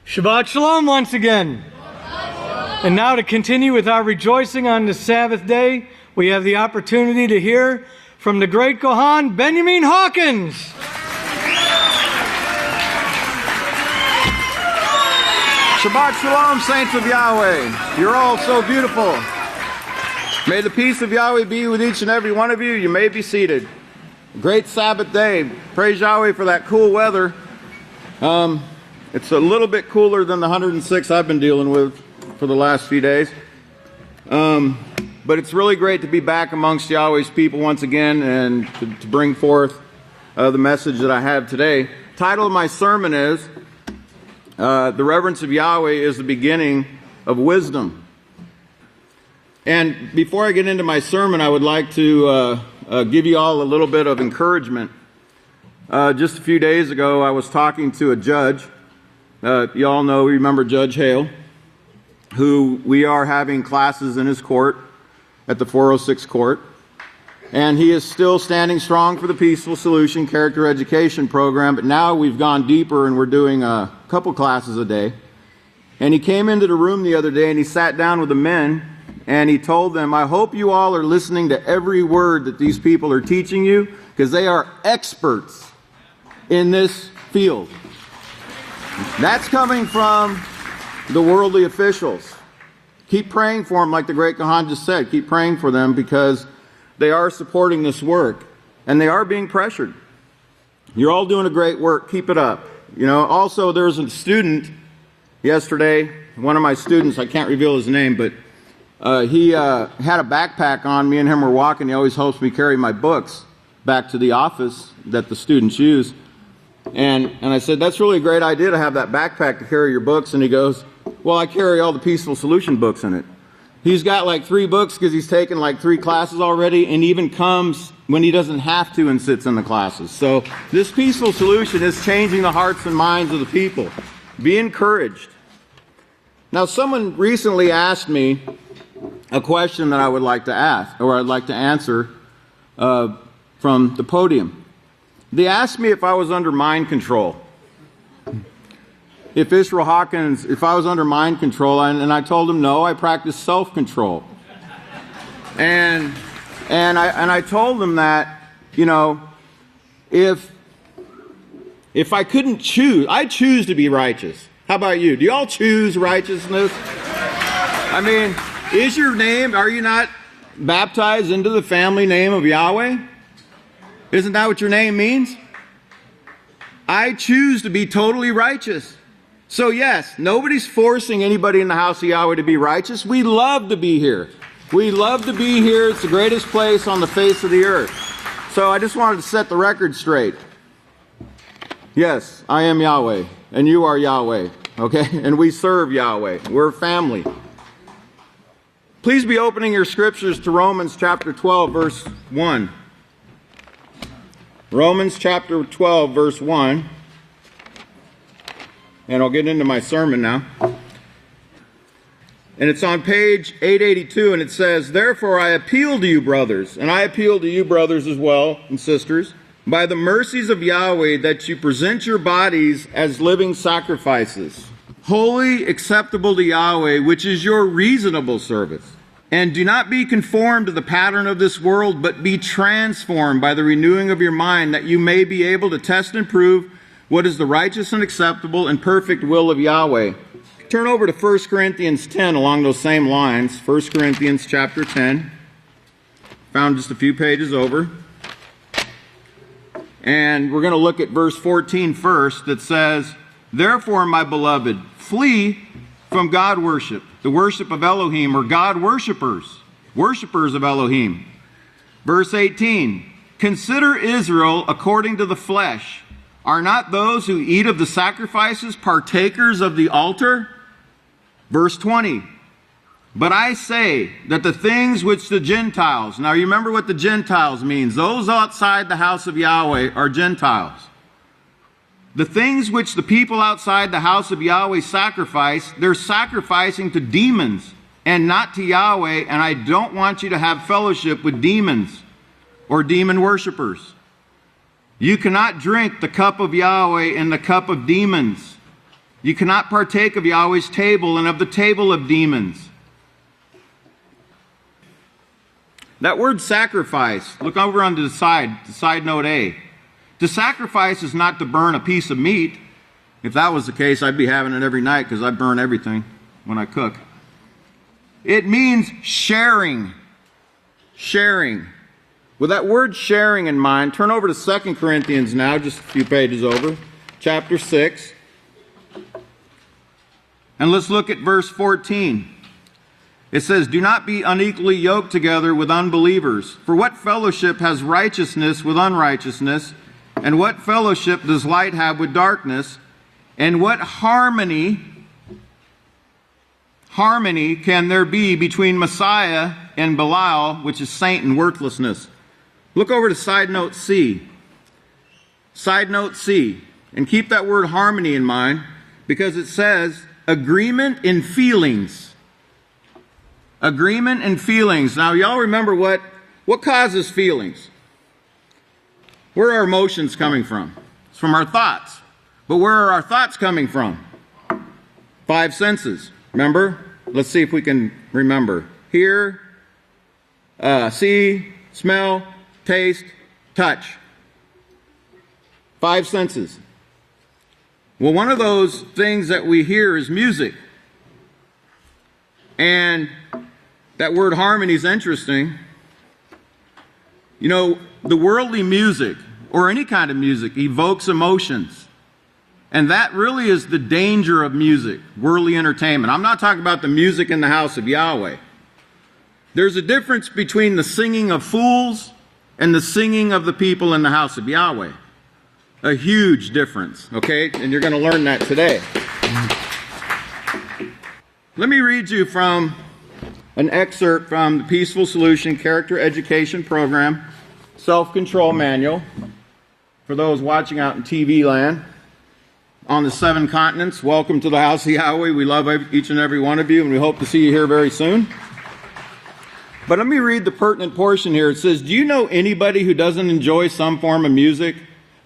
Shabbat Shalom once again. And now to continue with our rejoicing on the Sabbath day, we have the opportunity to hear from the great Kohan, Benjamin Hawkins. Shabbat Shalom, saints of Yahweh. You're all so beautiful. May the peace of Yahweh be with each and every one of you. You may be seated. Great Sabbath day. Praise Yahweh for that cool weather. It's a little bit cooler than the 106 I've been dealing with for the last few days. But it's really great to be back amongst Yahweh's people once again and to bring forth the message that I have today. Title of my sermon is, The Reverence of Yahweh is the Beginning of Wisdom. And before I get into my sermon, I would like to give you all a little bit of encouragement. Just a few days ago, I was talking to a judge. You all know, remember Judge Hale, who we are having classes in his court at the 406 court. And he is still standing strong for the Peaceful Solution Character Education Program. But now we've gone deeper and we're doing a couple classes a day. And he came into the room the other day and he sat down with the men and he told them, I hope you all are listening to every word that these people are teaching you, because they are experts in this field. That's coming from the worldly officials. Keep praying for them, like the great Kahan just said. Keep praying for them because they are supporting this work and they are being pressured. You're all doing a great work. Keep it up. You know, also there's a student yesterday, one of my students, I can't reveal his name, but he had a backpack on. Me and him were walking. He always helps me carry my books back to the office that the students use. And I said, that's really a great idea to have that backpack to carry your books. And he goes, well, I carry all the Peaceful Solution books in it. He's got like 3 books because he's taken like 3 classes already, and even comes when he doesn't have to and sits in the classes. So this Peaceful Solution is changing the hearts and minds of the people. Be encouraged. Now, someone recently asked me a question that I would like to ask, or I'd like to answer from the podium. They asked me if I was under mind control. If Yisrayl Hawkins, if I was under mind control, and I told him no, I practice self-control. And I told them that, you know, if I couldn't choose, I choose to be righteous. How about you? Do you all choose righteousness? I mean, is your name, are you not baptized into the family name of Yahweh? Isn't that what your name means? I choose to be totally righteous. So yes, nobody's forcing anybody in the house of Yahweh to be righteous. We love to be here. We love to be here. It's the greatest place on the face of the earth. So I just wanted to set the record straight. Yes, I am Yahweh, and you are Yahweh, okay? And we serve Yahweh. We're family. Please be opening your scriptures to Romans chapter 12, verse 1. Romans chapter 12, verse 1. And I'll get into my sermon now. And it's on page 882, and it says, therefore I appeal to you, brothers, and I appeal to you, brothers, as well, and sisters, by the mercies of Yahweh, that you present your bodies as living sacrifices, holy, acceptable to Yahweh, which is your reasonable service. And do not be conformed to the pattern of this world, but be transformed by the renewing of your mind, that you may be able to test and prove what is the righteous and acceptable and perfect will of Yahweh. Turn over to 1 Corinthians 10 along those same lines. 1 Corinthians chapter 10. Found just a few pages over. And we're going to look at verse 14 first, that says, therefore, my beloved, flee from God worship, the worship of Elohim, or God worshippers, worshippers of Elohim. Verse 18, consider Israel according to the flesh. Are not those who eat of the sacrifices partakers of the altar? Verse 20, but I say that the things which the Gentiles, now you remember what the Gentiles means. Those outside the house of Yahweh are Gentiles. The things which the people outside the house of Yahweh sacrifice, they're sacrificing to demons and not to Yahweh, and I don't want you to have fellowship with demons or demon worshipers. You cannot drink the cup of Yahweh and the cup of demons. You cannot partake of Yahweh's table and of the table of demons. That word sacrifice, look over on the side note A. To sacrifice is not to burn a piece of meat. If that was the case, I'd be having it every night because I burn everything when I cook. It means sharing. Sharing. With that word sharing in mind, turn over to 2 Corinthians now, just a few pages over, chapter 6. And let's look at verse 14. It says, do not be unequally yoked together with unbelievers. For what fellowship has righteousness with unrighteousness? And what fellowship does light have with darkness? And what harmony can there be between Messiah and Belial, which is saint and worthlessness? Look over to side note C. Side note C. And keep that word harmony in mind, because it says agreement in feelings. Agreement and feelings. Now, y'all remember what causes feelings? Where are our emotions coming from? It's from our thoughts. But where are our thoughts coming from? 5 senses. Remember? Let's see if we can remember. Hear, see, smell, taste, touch. 5 senses. Well, one of those things that we hear is music. And that word harmony is interesting. You know, the worldly music, or any kind of music, evokes emotions. And that really is the danger of music, worldly entertainment. I'm not talking about the music in the house of Yahweh. There's a difference between the singing of fools and the singing of the people in the house of Yahweh. A huge difference, okay? And you're going to learn that today. Let me read you from an excerpt from the Peaceful Solution Character Education Program Self-Control Manual for those watching out in TV land on the 7 continents. Welcome to the House of Yahweh. We love each and every one of you, and we hope to see you here very soon. But let me read the pertinent portion here. It says, do you know anybody who doesn't enjoy some form of music,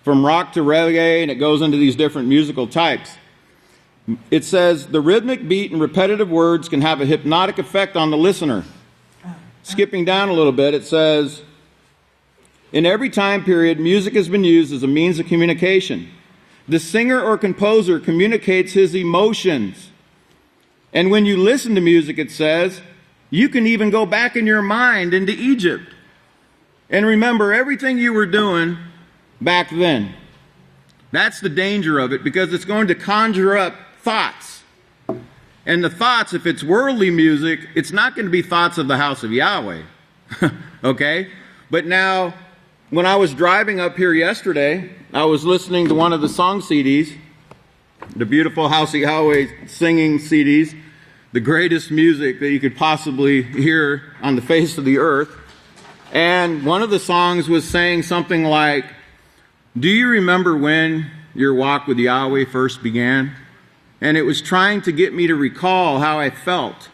from rock to reggae, and it goes into these different musical types? It says, the rhythmic beat and repetitive words can have a hypnotic effect on the listener. Skipping down a little bit, it says, in every time period, music has been used as a means of communication. The singer or composer communicates his emotions. And when you listen to music, it says, you can even go back in your mind into Egypt and remember everything you were doing back then. That's the danger of it, because it's going to conjure up thoughts. And the thoughts, if it's worldly music, it's not going to be thoughts of the house of Yahweh. Okay? But now, when I was driving up here yesterday, I was listening to one of the song CDs, the beautiful House of Yahweh singing CDs, the greatest music that you could possibly hear on the face of the earth. And one of the songs was saying something like, do you remember when your walk with Yahweh first began? And it was trying to get me to recall how I felt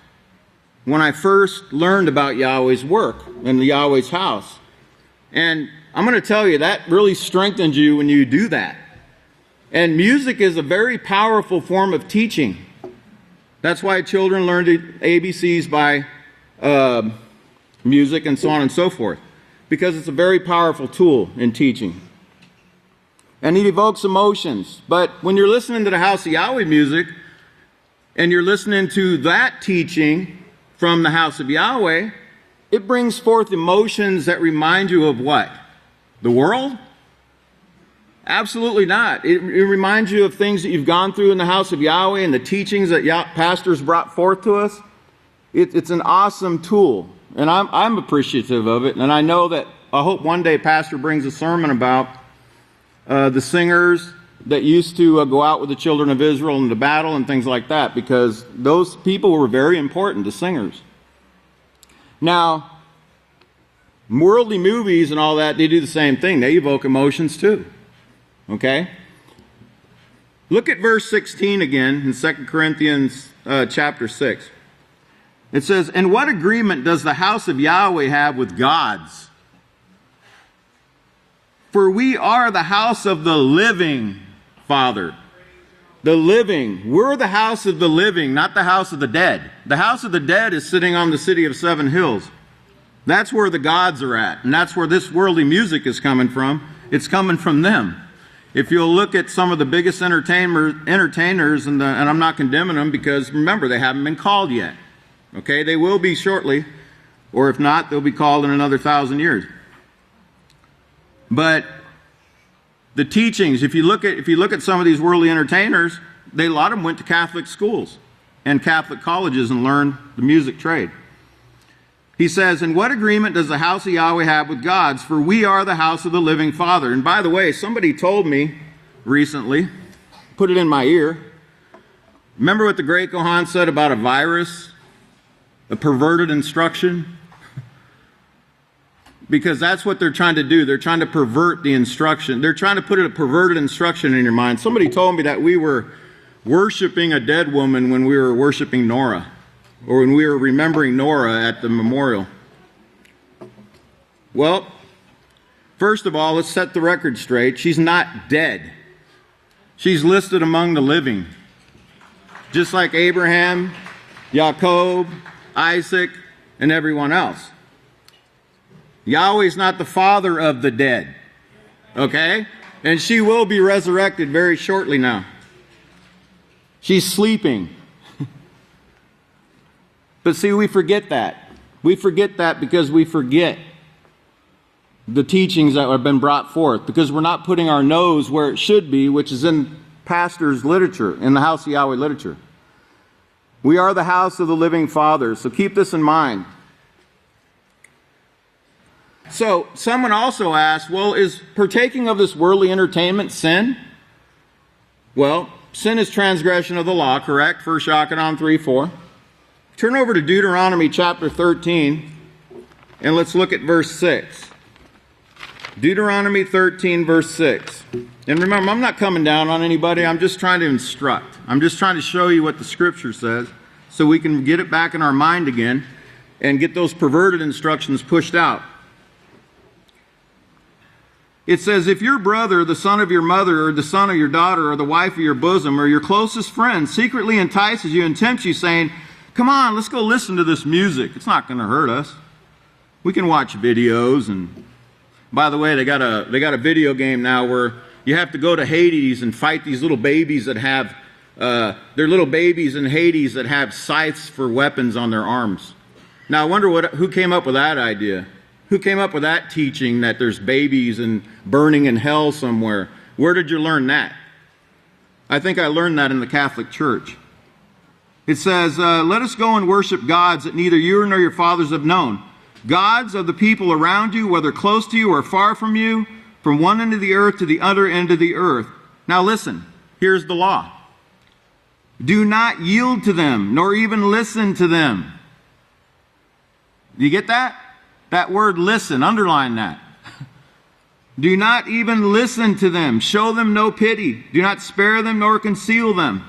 when I first learned about Yahweh's work and the Yahweh's house. And I'm going to tell you, that really strengthens you when you do that. And music is a very powerful form of teaching. That's why children learn the ABCs by music and so on and so forth, because it's a very powerful tool in teaching. And it evokes emotions. But when you're listening to the House of Yahweh music, and you're listening to that teaching from the House of Yahweh, it brings forth emotions that remind you of what? The world? Absolutely not. It reminds you of things that you've gone through in the House of Yahweh and the teachings that pastors brought forth to us. It's an awesome tool. And I'm appreciative of it. And I know that I hope one day Pastor brings a sermon about the singers that used to go out with the children of Israel into battle and things like that, because those people were very important, the singers. Now, worldly movies and all that, they do the same thing. They evoke emotions too. Okay? Look at verse 16 again in 2 Corinthians chapter 6. It says, and what agreement does the house of Yahweh have with God's? For we are the house of the living Father. The living. We're the house of the living, not the house of the dead. The house of the dead is sitting on the city of 7 hills. That's where the gods are at, and that's where this worldly music is coming from. It's coming from them. If you'll look at some of the biggest entertainers, and I'm not condemning them, because remember, they haven't been called yet. Okay, they will be shortly, or if not, they'll be called in another 1,000 years. But the teachings, if you look at some of these worldly entertainers, a lot of them went to Catholic schools and Catholic colleges and learned the music trade. He says, "In what agreement does the house of Yahweh have with God's? For we are the house of the living Father." And by the way, somebody told me recently, put it in my ear, remember what the great Kohan said about a virus, a perverted instruction? Because that's what they're trying to do. They're trying to pervert the instruction. They're trying to put a perverted instruction in your mind. Somebody told me that we were worshiping a dead woman when we were worshiping Nora, or when we were remembering Nora at the memorial. Well, first of all, let's set the record straight. She's not dead. She's listed among the living. Just like Abraham, Jacob, Isaac, and everyone else. Yahweh's not the father of the dead. Okay? And she will be resurrected very shortly now. She's sleeping. But see, we forget that. We forget that because we forget the teachings that have been brought forth, because we're not putting our nose where it should be, which is in pastors' literature, in the House of Yahweh literature. We are the house of the living Father, so keep this in mind. So, someone also asked, well, is partaking of this worldly entertainment sin? Well, sin is transgression of the law, correct? 1 Yochanan 3:4. Turn over to Deuteronomy chapter 13, and let's look at verse 6. Deuteronomy 13, verse 6. And remember, I'm not coming down on anybody. I'm just trying to instruct. I'm just trying to show you what the Scripture says so we can get it back in our mind again and get those perverted instructions pushed out. It says, "If your brother, the son of your mother, or the son of your daughter, or the wife of your bosom, or your closest friend secretly entices you and tempts you, saying, 'Come on, let's go listen to this music. It's not going to hurt us. We can watch videos.'" And by the way, they got a video game now where you have to go to Hades and fight these little babies that have they're little babies in Hades that have scythes for weapons on their arms. Now I wonder who came up with that idea. Who came up with that teaching that there's babies and burning in hell somewhere? Where did you learn that? I think I learned that in the Catholic Church. It says, "Let us go and worship gods that neither you nor your fathers have known. Gods of the people around you, whether close to you or far from you, from one end of the earth to the other end of the earth." Now listen, here's the law. "Do not yield to them, nor even listen to them." You get that? That word listen, underline that. "Do not even listen to them. Show them no pity. Do not spare them nor conceal them."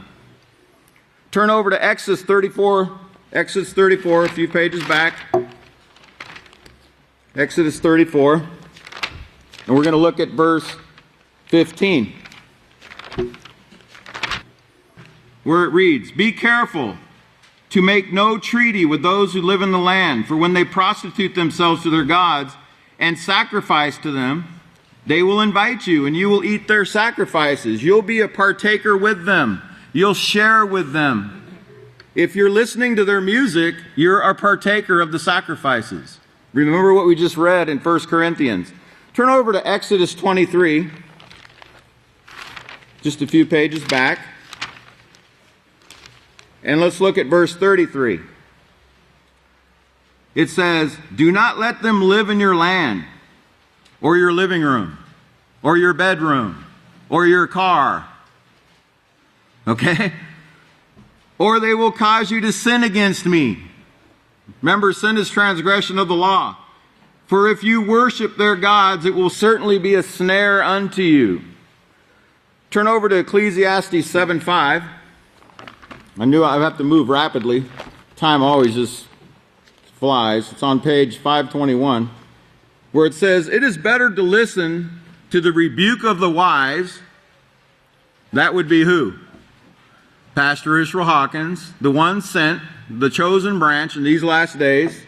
Turn over to Exodus 34. Exodus 34, a few pages back. Exodus 34. And we're going to look at verse 15. Where it reads, "Be careful to make no treaty with those who live in the land, for when they prostitute themselves to their gods and sacrifice to them, they will invite you and you will eat their sacrifices. You'll be a partaker with them. You'll share with them. If you're listening to their music, you're a partaker of the sacrifices." Remember what we just read in 1 Corinthians. Turn over to Exodus 23, just a few pages back. And let's look at verse 33. It says, "Do not let them live in your land, or your living room, or your bedroom, or your car." Okay? "Or they will cause you to sin against me." Remember, sin is transgression of the law. "For if you worship their gods, it will certainly be a snare unto you." Turn over to Ecclesiastes 7:5. I knew I'd have to move rapidly. Time always just flies. It's on page 521, where it says, "It is better to listen to the rebuke of the wise." That would be who? Pastor Yisrayl Hawkins, the one sent, the chosen branch in these last days,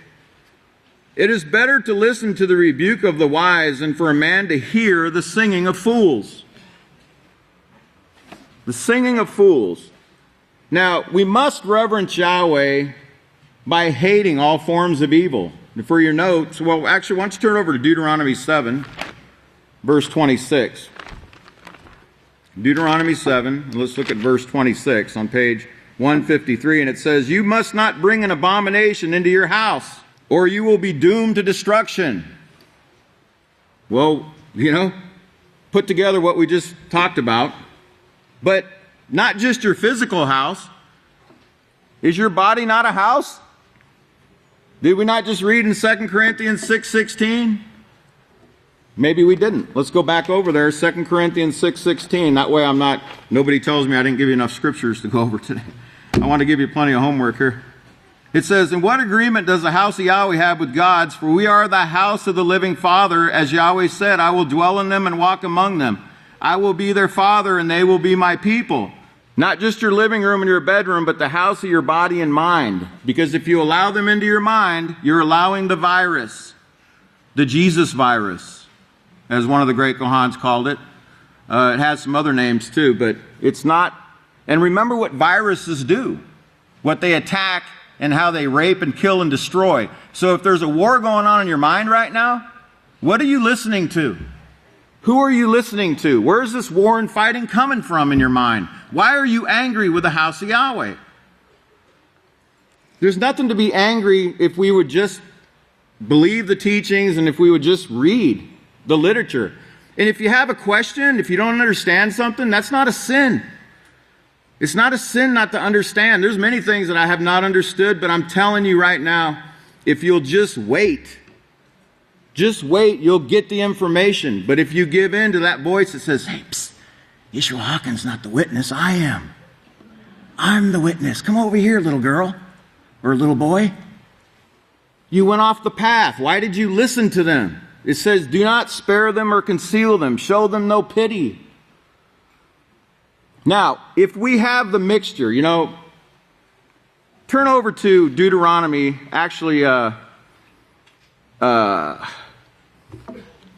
it is better to listen to the rebuke of the wise than for a man to hear the singing of fools. The singing of fools. Now, we must reverence Yahweh by hating all forms of evil. And for your notes, well, actually, why don't you turn over to Deuteronomy 7, verse 26. Deuteronomy 7, let's look at verse 26 on page 153, and it says, "You must not bring an abomination into your house, or you will be doomed to destruction." Well, put together what we just talked about. But not just your physical house. Is your body not a house? Did we not just read in 2 Corinthians 6:16? Maybe we didn't. Let's go back over there, 2 Corinthians 6:16. That way nobody tells me I didn't give you enough scriptures to go over today. I want to give you plenty of homework here. It says, "In what agreement does the house of Yahweh have with God's? For we are the house of the living Father. As Yahweh said, I will dwell in them and walk among them. I will be their father and they will be my people." Not just your living room and your bedroom, but the house of your body and mind. Because if you allow them into your mind, you're allowing the virus, the Jesus virus, as one of the great Kohans called it. It has some other names too, but it's not. And remember what viruses do, what they attack and how they rape and kill and destroy. So if there's a war going on in your mind right now, what are you listening to? Who are you listening to? Where is this war and fighting coming from in your mind? Why are you angry with the house of Yahweh? There's nothing to be angry if we would just believe the teachings and if we would just read the literature. And if you have a question, if you don't understand something, that's not a sin. It's not a sin not to understand. There's many things that I have not understood, but I'm telling you right now, if you'll just wait, you'll get the information. But if you give in to that voice that says, "Hey, psst, Yisrayl Hawkins not the witness, I am. I'm the witness. Come over here, little girl or little boy." You went off the path. Why did you listen to them? It says, "Do not spare them or conceal them. Show them no pity." Now, if we have the mixture, turn over to Deuteronomy, actually,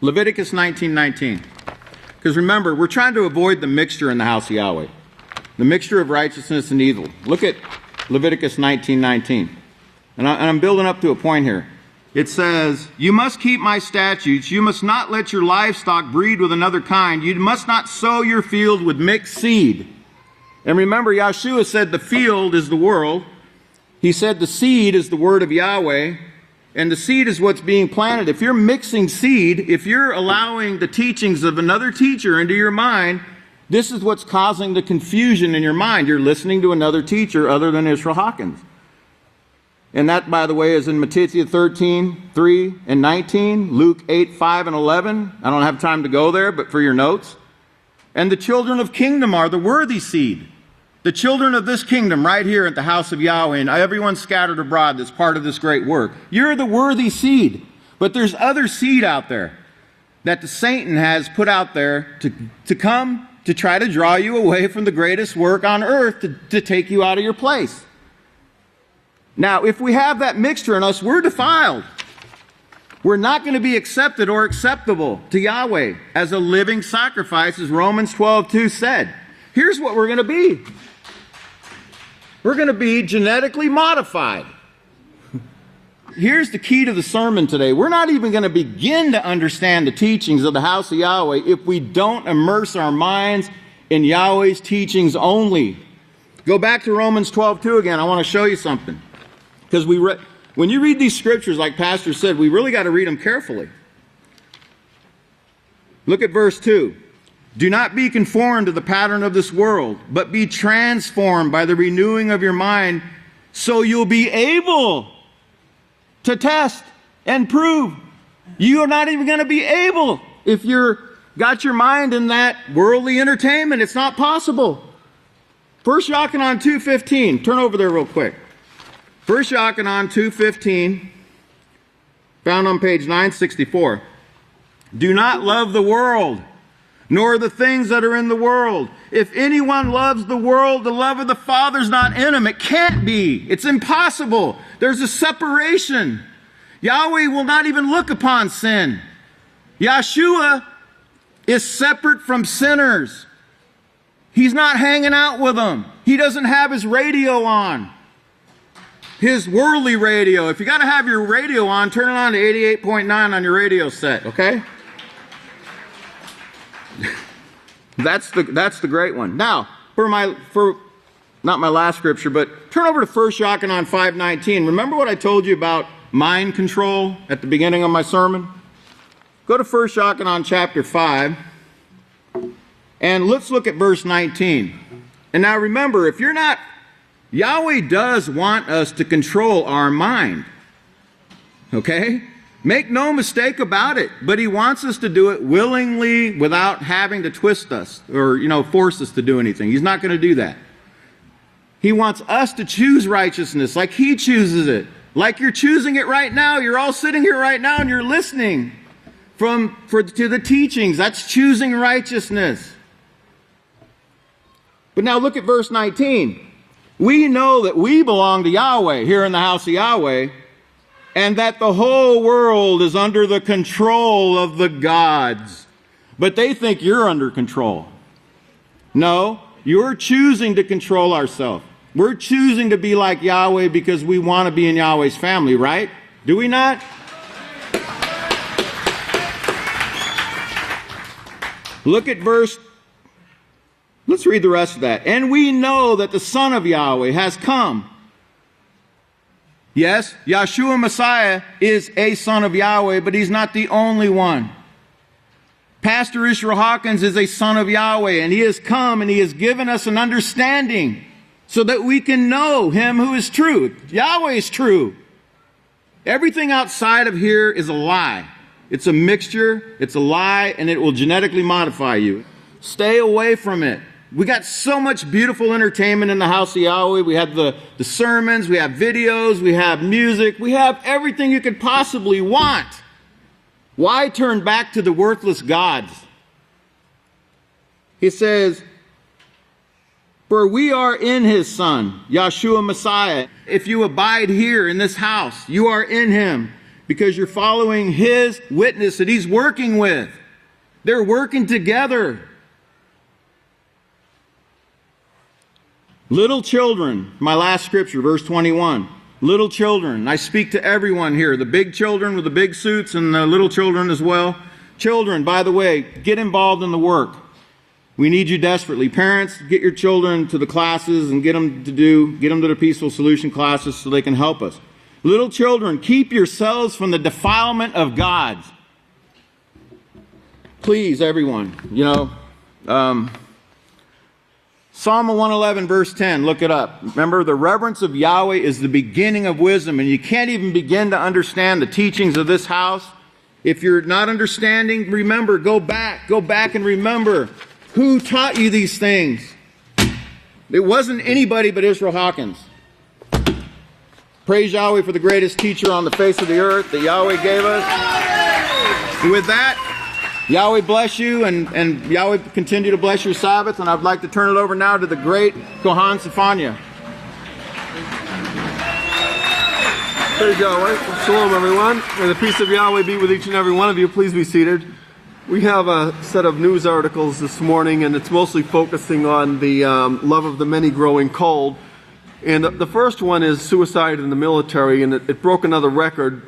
Leviticus 19:19. Because remember, we're trying to avoid the mixture in the house of Yahweh. The mixture of righteousness and evil. Look at Leviticus 19:19. And I'm building up to a point here. It says, "You must keep my statutes. You must not let your livestock breed with another kind. You must not sow your field with mixed seed." And remember, Yahshua said the field is the world. He said the seed is the word of Yahweh. And the seed is what's being planted. If you're mixing seed, if you're allowing the teachings of another teacher into your mind, this is what's causing the confusion in your mind. You're listening to another teacher other than Yisrayl Hawkins. And that, by the way, is in Matthew 13:3 and 19, Luke 8:5 and 11. I don't have time to go there, but for your notes. "And the children of kingdom are the worthy seed." The children of this kingdom right here at the house of Yahweh and everyone scattered abroad that's part of this great work. You're the worthy seed. But there's other seed out there that the Satan has put out there to come to try to draw you away from the greatest work on earth, to take you out of your place. Now, if we have that mixture in us, we're defiled. We're not going to be accepted or acceptable to Yahweh as a living sacrifice, as Romans 12:2 said. Here's what we're going to be. We're going to be genetically modified. Here's the key to the sermon today. We're not even going to begin to understand the teachings of the house of Yahweh if we don't immerse our minds in Yahweh's teachings only. Go back to Romans 12:2 again. I want to show you something. Because when you read these scriptures, like Pastor said, we really got to read them carefully. Look at verse 2. "Do not be conformed to the pattern of this world, but be transformed by the renewing of your mind, so you'll be able to test and prove." You're not even going to be able if you're got your mind in that worldly entertainment. It's not possible. 1 Yochanan 2:15. Turn over there real quick. 1 Yochanan 2:15, found on page 964. "Do not love the world, nor the things that are in the world. If anyone loves the world, the love of the Father is not in him. It can't be. It's impossible. There's a separation. Yahweh will not even look upon sin. Yeshua is separate from sinners. He's not hanging out with them. He doesn't have his radio on. His worldly radio. If you got to have your radio on, turn it on to 88.9 on your radio set, okay? That's the great one. Now, for not my last scripture, but turn over to 1 Yochanan 5:19. Remember what I told you about mind control at the beginning of my sermon? Go to 1 Yochanan chapter 5, and let's look at verse 19. And now remember, if you're not, Yahweh does want us to control our mind. Okay? Make no mistake about it. But he wants us to do it willingly without having to twist us or, force us to do anything. He's not going to do that. He wants us to choose righteousness like he chooses it. Like you're choosing it right now. You're all sitting here right now and you're listening to the teachings. That's choosing righteousness. But now look at verse 19. We know that we belong to Yahweh here in the house of Yahweh, and that the whole world is under the control of the gods. But they think you're under control. No, you're choosing to control ourselves. We're choosing to be like Yahweh because we want to be in Yahweh's family, right? Do we not? Look at let's read the rest of that. And we know that the Son of Yahweh has come. Yes, Yeshua Messiah is a son of Yahweh, but he's not the only one. Pastor Yisrayl Hawkins is a son of Yahweh, and he has come and he has given us an understanding so that we can know him who is true. Yahweh is true. Everything outside of here is a lie. It's a mixture, it's a lie, and it will genetically modify you. Stay away from it. We got so much beautiful entertainment in the house of Yahweh. We have the sermons, we have videos, we have music, we have everything you could possibly want. Why turn back to the worthless gods? He says, for we are in his Son, Yeshua Messiah. If you abide here in this house, you are in him because you're following his witness that he's working with. They're working together. Little children, my last scripture, verse 21. Little children, I speak to everyone here, the big children with the big suits and the little children as well. Children, by the way, get involved in the work. We need you desperately. Parents, get your children to the classes and get them to the peaceful solution classes so they can help us. Little children, keep yourselves from the defilement of gods. Please, everyone, Psalm 111, verse 10, look it up. Remember, the reverence of Yahweh is the beginning of wisdom, and you can't even begin to understand the teachings of this house. If you're not understanding, remember, go back and remember who taught you these things. It wasn't anybody but Yisrayl Hawkins. Praise Yahweh for the greatest teacher on the face of the earth that Yahweh gave us. And with that, Yahweh bless you, and Yahweh continue to bless your Sabbath. And I'd like to turn it over now to the great Kohan Safanya. Praise Yahweh. Shalom, everyone. May the peace of Yahweh be with each and every one of you. Please be seated. We have a set of news articles this morning, and it's mostly focusing on the love of the many growing cold. And the first one is suicide in the military, and it broke another record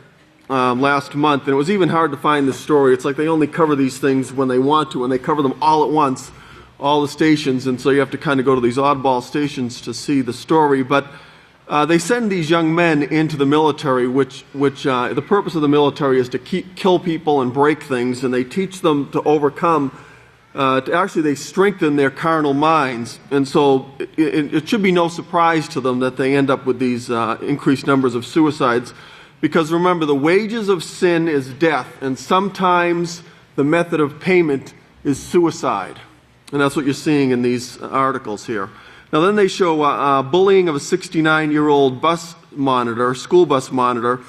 last month, and it was even hard to find this story. It's like they only cover these things when they want to, and they cover them all at once, all the stations, and so you have to kind of go to these oddball stations to see the story. But they send these young men into the military, which the purpose of the military is to kill people and break things, and they teach them to overcome. They strengthen their carnal minds, and so it should be no surprise to them that they end up with these increased numbers of suicides. Because remember, the wages of sin is death, and sometimes the method of payment is suicide. And that's what you're seeing in these articles here. Now then they show bullying of a 69-year-old school bus monitor.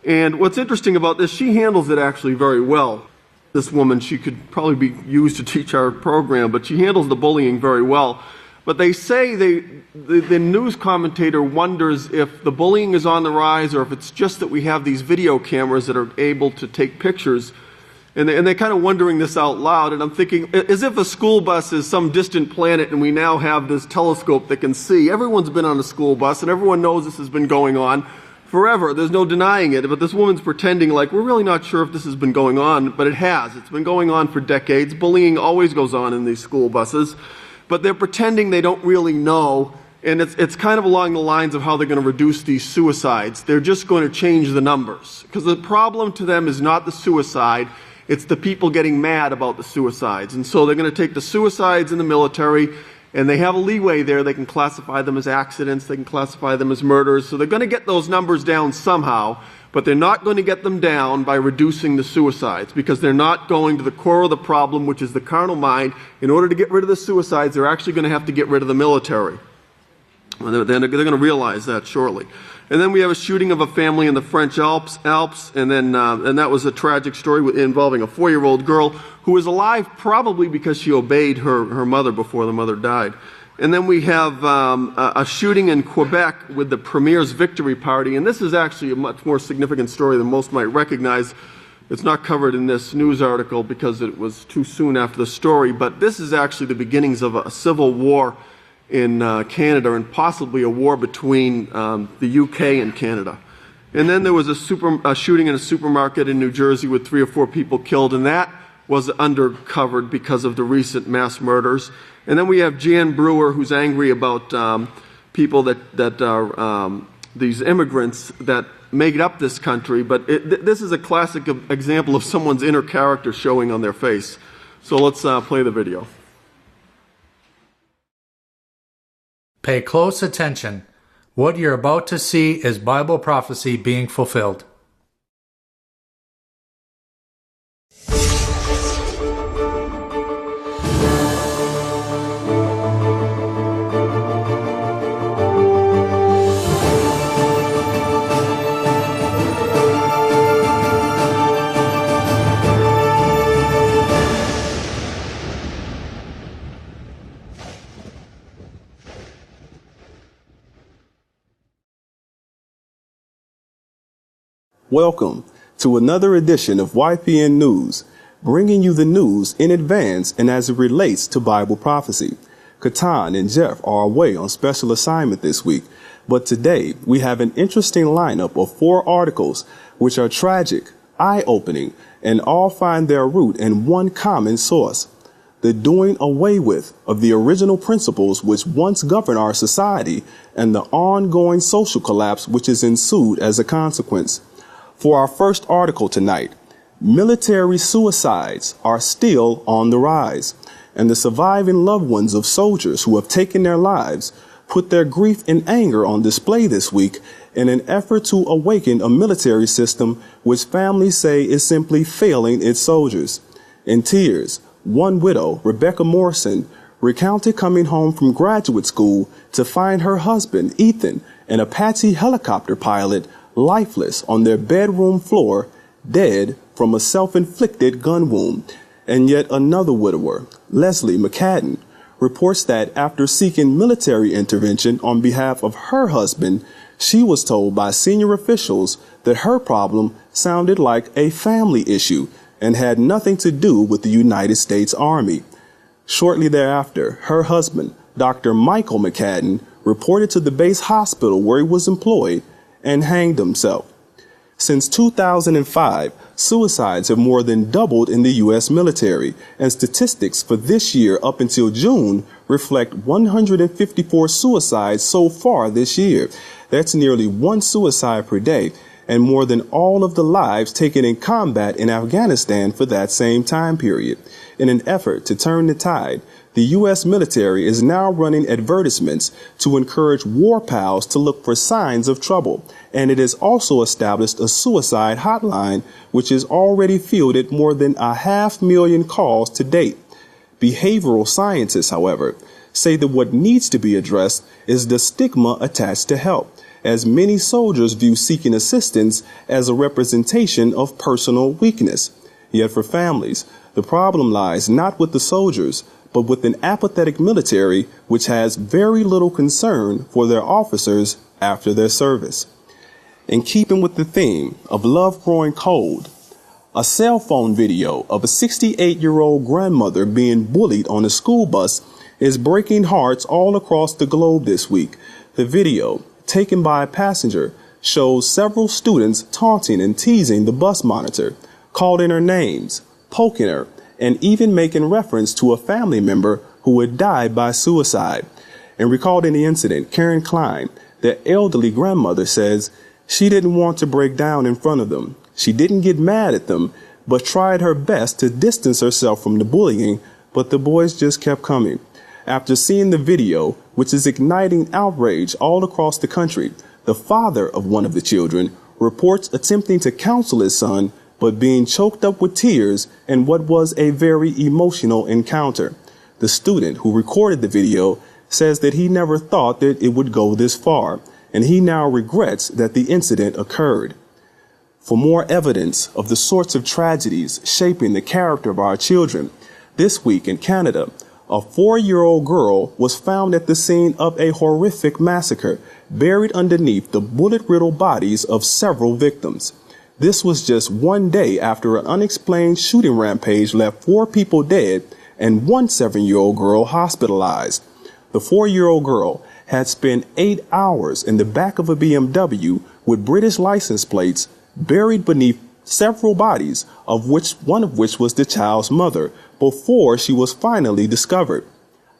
And what's interesting about this, she handles it actually very well. This woman, she could probably be used to teach our program, but she handles the bullying very well. But they say the news commentator wonders if the bullying is on the rise or if it's just that we have these video cameras that are able to take pictures. And they're kind of wondering this out loud. And I'm thinking, as if a school bus is some distant planet and we now have this telescope that can see. Everyone's been on a school bus and everyone knows this has been going on forever. There's no denying it. But this woman's pretending like we're really not sure if this has been going on, but it has. It's been going on for decades. Bullying always goes on in these school buses. But they're pretending they don't really know. And it's kind of along the lines of how they're going to reduce these suicides. They're just going to change the numbers. Because the problem to them is not the suicide. It's the people getting mad about the suicides. And so they're going to take the suicides in the military, and they have a leeway there. They can classify them as accidents. They can classify them as murders. So they're going to get those numbers down somehow, but they're not going to get them down by reducing the suicides, because they're not going to the core of the problem, which is the carnal mind. In order to get rid of the suicides, they're actually going to have to get rid of the military. They're going to realize that shortly. And then we have a shooting of a family in the French Alps, and that was a tragic story involving a 4-year-old girl who was alive probably because she obeyed her mother before the mother died. And then we have a shooting in Quebec with the Premier's Victory Party, and this is actually a much more significant story than most might recognize. It's not covered in this news article because it was too soon after the story, but this is actually the beginnings of a civil war in Canada, and possibly a war between the UK and Canada. And then there was a shooting in a supermarket in New Jersey with 3 or 4 people killed, and that was undercovered because of the recent mass murders. And then we have Jan Brewer, who's angry about people that are these immigrants that make up this country. But this is a classic example of someone's inner character showing on their face. So let's play the video. Pay close attention. What you're about to see is Bible prophecy being fulfilled. Welcome to another edition of YPN News, bringing you the news in advance and as it relates to Bible prophecy. Katan and Jeff are away on special assignment this week, but today we have an interesting lineup of 4 articles which are tragic, eye-opening, and all find their root in one common source: the doing away with of the original principles which once governed our society and the ongoing social collapse which has ensued as a consequence. For our first article tonight, military suicides are still on the rise, and the surviving loved ones of soldiers who have taken their lives put their grief and anger on display this week in an effort to awaken a military system which families say is simply failing its soldiers. In tears, one widow, Rebecca Morrison, recounted coming home from graduate school to find her husband, Ethan, an Apache helicopter pilot, lifeless on their bedroom floor, dead from a self-inflicted gun wound. And yet another widower, Leslie McCadden, reports that after seeking military intervention on behalf of her husband, she was told by senior officials that her problem sounded like a family issue and had nothing to do with the United States Army. Shortly thereafter, her husband, Dr. Michael McCadden, reported to the base hospital where he was employed and hanged himself. Since 2005, suicides have more than doubled in the U.S. military, and statistics for this year up until June reflect 154 suicides so far this year. That's nearly 1 suicide per day, and more than all of the lives taken in combat in Afghanistan for that same time period. In an effort to turn the tide, the U.S. military is now running advertisements to encourage war pals to look for signs of trouble, and it has also established a suicide hotline, which has already fielded more than 500,000 calls to date. Behavioral scientists, however, say that what needs to be addressed is the stigma attached to help, as many soldiers view seeking assistance as a representation of personal weakness. Yet for families, the problem lies not with the soldiers, but with an apathetic military which has very little concern for their officers after their service. In keeping with the theme of love growing cold, a cell phone video of a 68-year-old grandmother being bullied on a school bus is breaking hearts all across the globe this week. The video, taken by a passenger, shows several students taunting and teasing the bus monitor, calling her names, poking her, and even making reference to a family member who had died by suicide. And recalling the incident, Karen Klein, the elderly grandmother, says she didn't want to break down in front of them. She didn't get mad at them, but tried her best to distance herself from the bullying, but the boys just kept coming. After seeing the video, which is igniting outrage all across the country, the father of one of the children reports attempting to counsel his son, but being choked up with tears in what was a very emotional encounter. The student who recorded the video says that he never thought that it would go this far, and he now regrets that the incident occurred. For more evidence of the sorts of tragedies shaping the character of our children, this week in Canada, a 4-year-old girl was found at the scene of a horrific massacre, buried underneath the bullet-riddled bodies of several victims. This was just one day after an unexplained shooting rampage left 4 people dead and one 7-year-old girl hospitalized. The 4-year-old girl had spent 8 hours in the back of a BMW with British license plates, buried beneath several bodies, one of which was the child's mother, before she was finally discovered.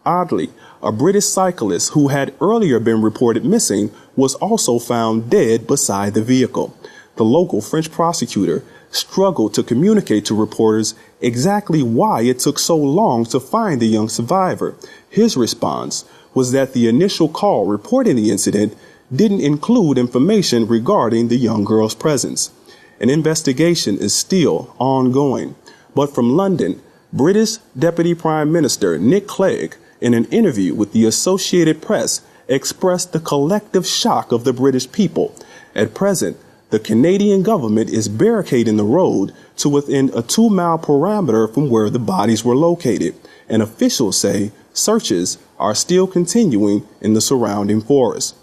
Oddly, a British cyclist who had earlier been reported missing was also found dead beside the vehicle. The local French prosecutor struggled to communicate to reporters exactly why it took so long to find the young survivor. His response was that the initial call reporting the incident didn't include information regarding the young girl's presence. An investigation is still ongoing. But from London, British Deputy Prime Minister Nick Clegg, in an interview with the Associated Press, expressed the collective shock of the British people. At present, the Canadian government is barricading the road to within a 2-mile parameter from where the bodies were located, and officials say searches are still continuing in the surrounding forest.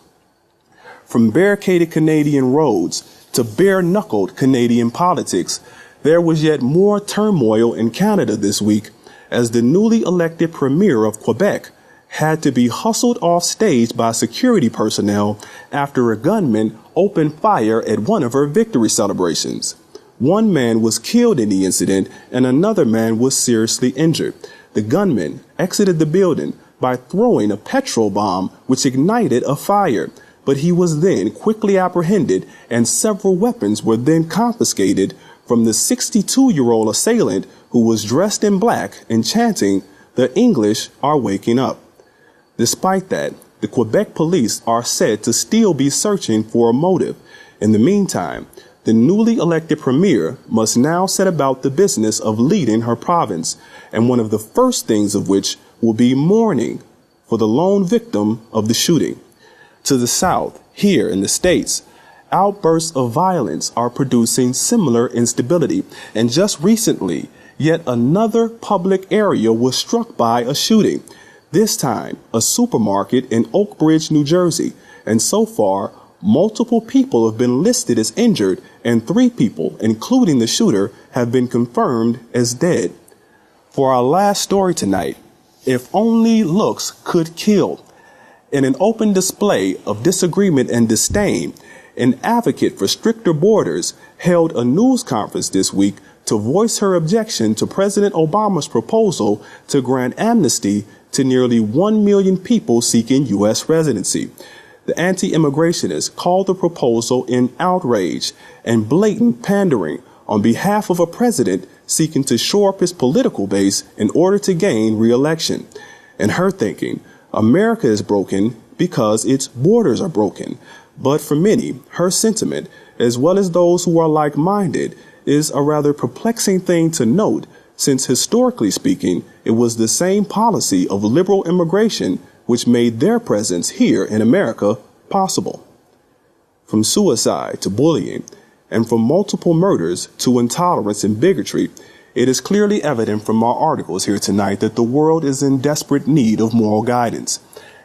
From barricaded Canadian roads to bare-knuckled Canadian politics, there was yet more turmoil in Canada this week as the newly elected Premier of Quebec had to be hustled off stage by security personnel after a gunman opened fire at one of her victory celebrations. One man was killed in the incident and another man was seriously injured. The gunman exited the building by throwing a petrol bomb which ignited a fire, but he was then quickly apprehended and several weapons were then confiscated from the 62-year-old assailant who was dressed in black and chanting, "The English are waking up." Despite that, the Quebec police are said to still be searching for a motive. In the meantime, the newly elected premier must now set about the business of leading her province, and one of the first things of which will be mourning for the lone victim of the shooting. To the south, here in the States, outbursts of violence are producing similar instability, and just recently, yet another public area was struck by a shooting. This time, a supermarket in Oak Ridge, New Jersey, and so far, multiple people have been listed as injured, and 3 people, including the shooter, have been confirmed as dead. For our last story tonight, if only looks could kill. In an open display of disagreement and disdain, an advocate for stricter borders held a news conference this week to voice her objection to President Obama's proposal to grant amnesty to nearly 1 million people seeking U.S. residency. The anti-immigrationist called the proposal an outrage and blatant pandering on behalf of a president seeking to shore up his political base in order to gain re-election. In her thinking, America is broken because its borders are broken. But for many, her sentiment, as well as those who are like-minded, is a rather perplexing thing to note, since historically speaking, it was the same policy of liberal immigration which made their presence here in America possible. From suicide to bullying, and from multiple murders to intolerance and bigotry, It is clearly evident from our articles here tonight that the world is in desperate need of moral guidance.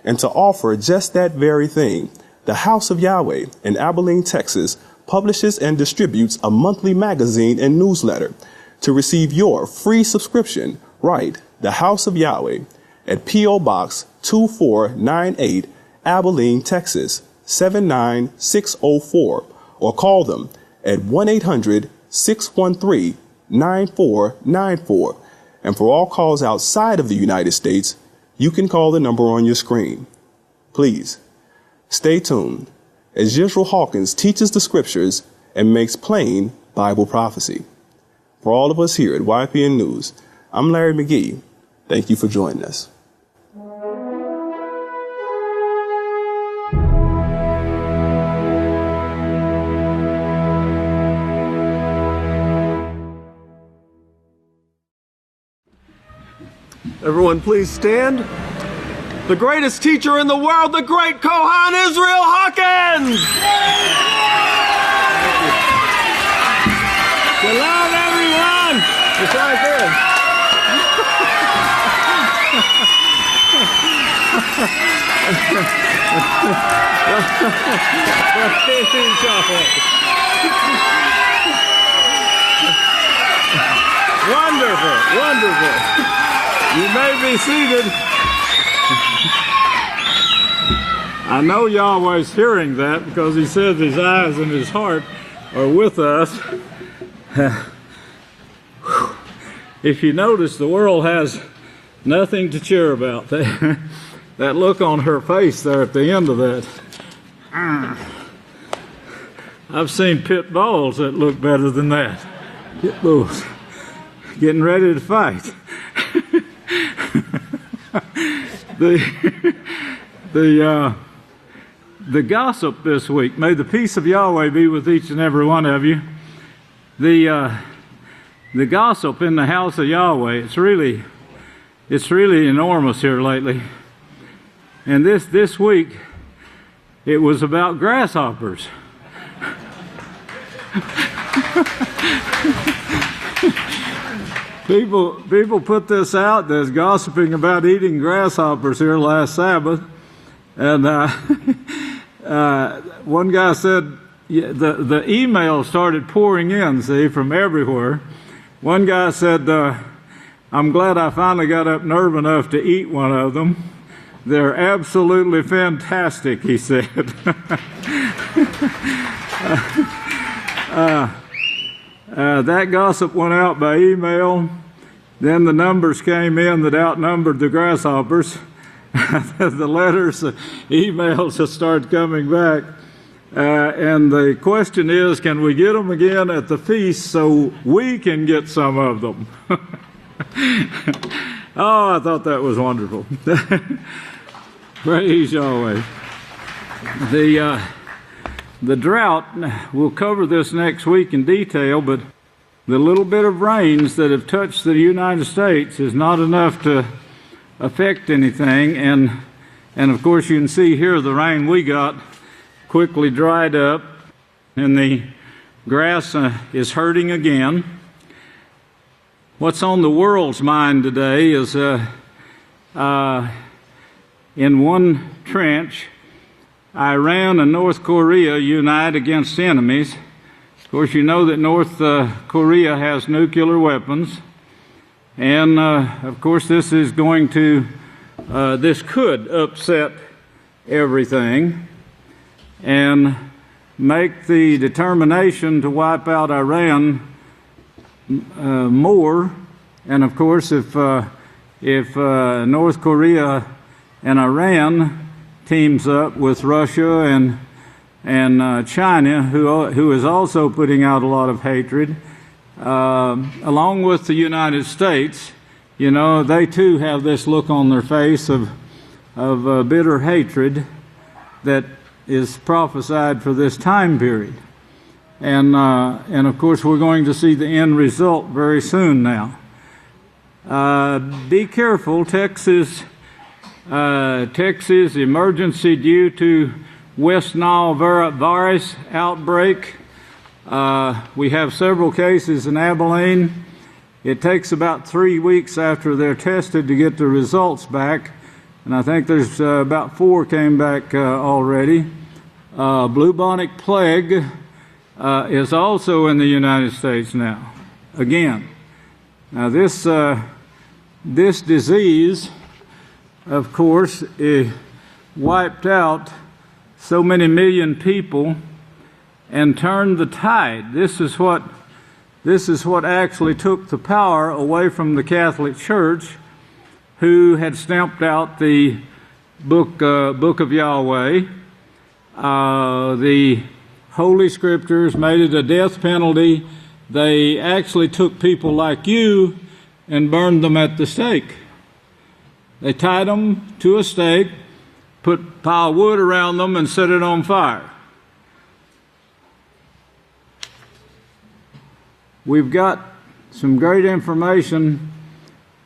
And to offer just that very thing, the House of Yahweh in Abelin, Texas, publishes and distributes a monthly magazine and newsletter. To receive your free subscription, write the House of Yahweh at P.O. Box 2498, Abilene, Texas 79604, or call them at 1-800-613-9494. And for all calls outside of the United States, you can call the number on your screen. Please, stay tuned as Yisrayl Hawkins teaches the scriptures and makes plain Bible prophecy. For all of us here at YPN News, I'm Larry McGee. Thank you for joining us. Everyone please stand. The greatest teacher in the world, the great Kohan Yisrayl Hawkins! Shalom, everyone! It's right there. Wonderful, wonderful. You may be seated. I know Yahweh's hearing that because he says his eyes and his heart are with us. If you notice, the world has nothing to cheer about. That look on her face there at the end of that. I've seen pit bulls that look better than that. Pit bulls getting ready to fight. The gossip this week. May the peace of Yahweh be with each and every one of you. The gossip in the house of Yahweh. It's really enormous here lately. And this week, it was about grasshoppers. People put this out. There's gossiping about eating grasshoppers here last Sabbath, and one guy said the email started pouring in. See, from everywhere. One guy said, "I'm glad I finally got up nerve enough to eat one of them. They're absolutely fantastic," he said. That gossip went out by email. Then the numbers came in that outnumbered the grasshoppers. The letters, the emails have started coming back. And the question is, can we get them again at the feast so we can get some of them? Oh, I thought that was wonderful. Praise Yahweh. The drought, we'll cover this next week in detail, but the little bit of rains that have touched the United States is not enough to affect anything. And of course, you can see here the rain we got quickly dried up, and the grass is hurting again. What's on the world's mind today is in one trench, Iran and North Korea unite against enemies. Of course, you know that North Korea has nuclear weapons. And, of course, this is going to, this could upset everything and make the determination to wipe out Iran more. And, of course, if North Korea and Iran teams up with Russia and China, who is also putting out a lot of hatred, along with the United States, you know, they too have this look on their face of bitter hatred that is prophesied for this time period. And of course, we're going to see the end result very soon now. Be careful, Texas emergency due to West Nile virus outbreak. We have several cases in Abelin, It takes about 3 weeks after they're tested to get the results back, and I think there's about 4 came back already. Bubonic plague is also in the United States now. Again, now this disease, of course, wiped out so many million people and turned the tide. This is what actually took the power away from the Catholic Church, who had stamped out the book of Yahweh, the Holy Scriptures, made it a death penalty. They actually took people like you and burned them at the stake. They tied them to a stake, put a pile of wood around them, and set it on fire. We've got some great information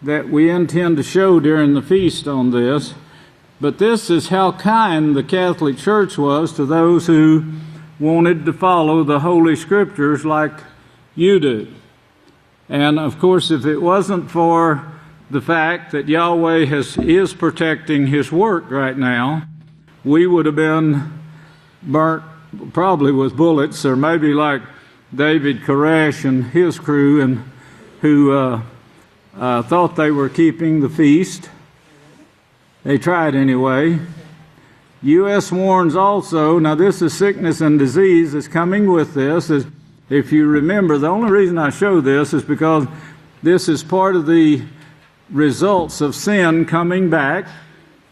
that we intend to show during the feast on this, but this is how kind the Catholic Church was to those who wanted to follow the Holy Scriptures like you do. And of course, if it wasn't for the fact that Yahweh is protecting His work right now, we would have been burnt probably with bullets, or maybe like David Koresh and his crew, and who thought they were keeping the feast. They tried anyway. U.S. warns also, now this is sickness and disease is coming with this. If you remember, the only reason I show this is because this is part of the results of sin coming back.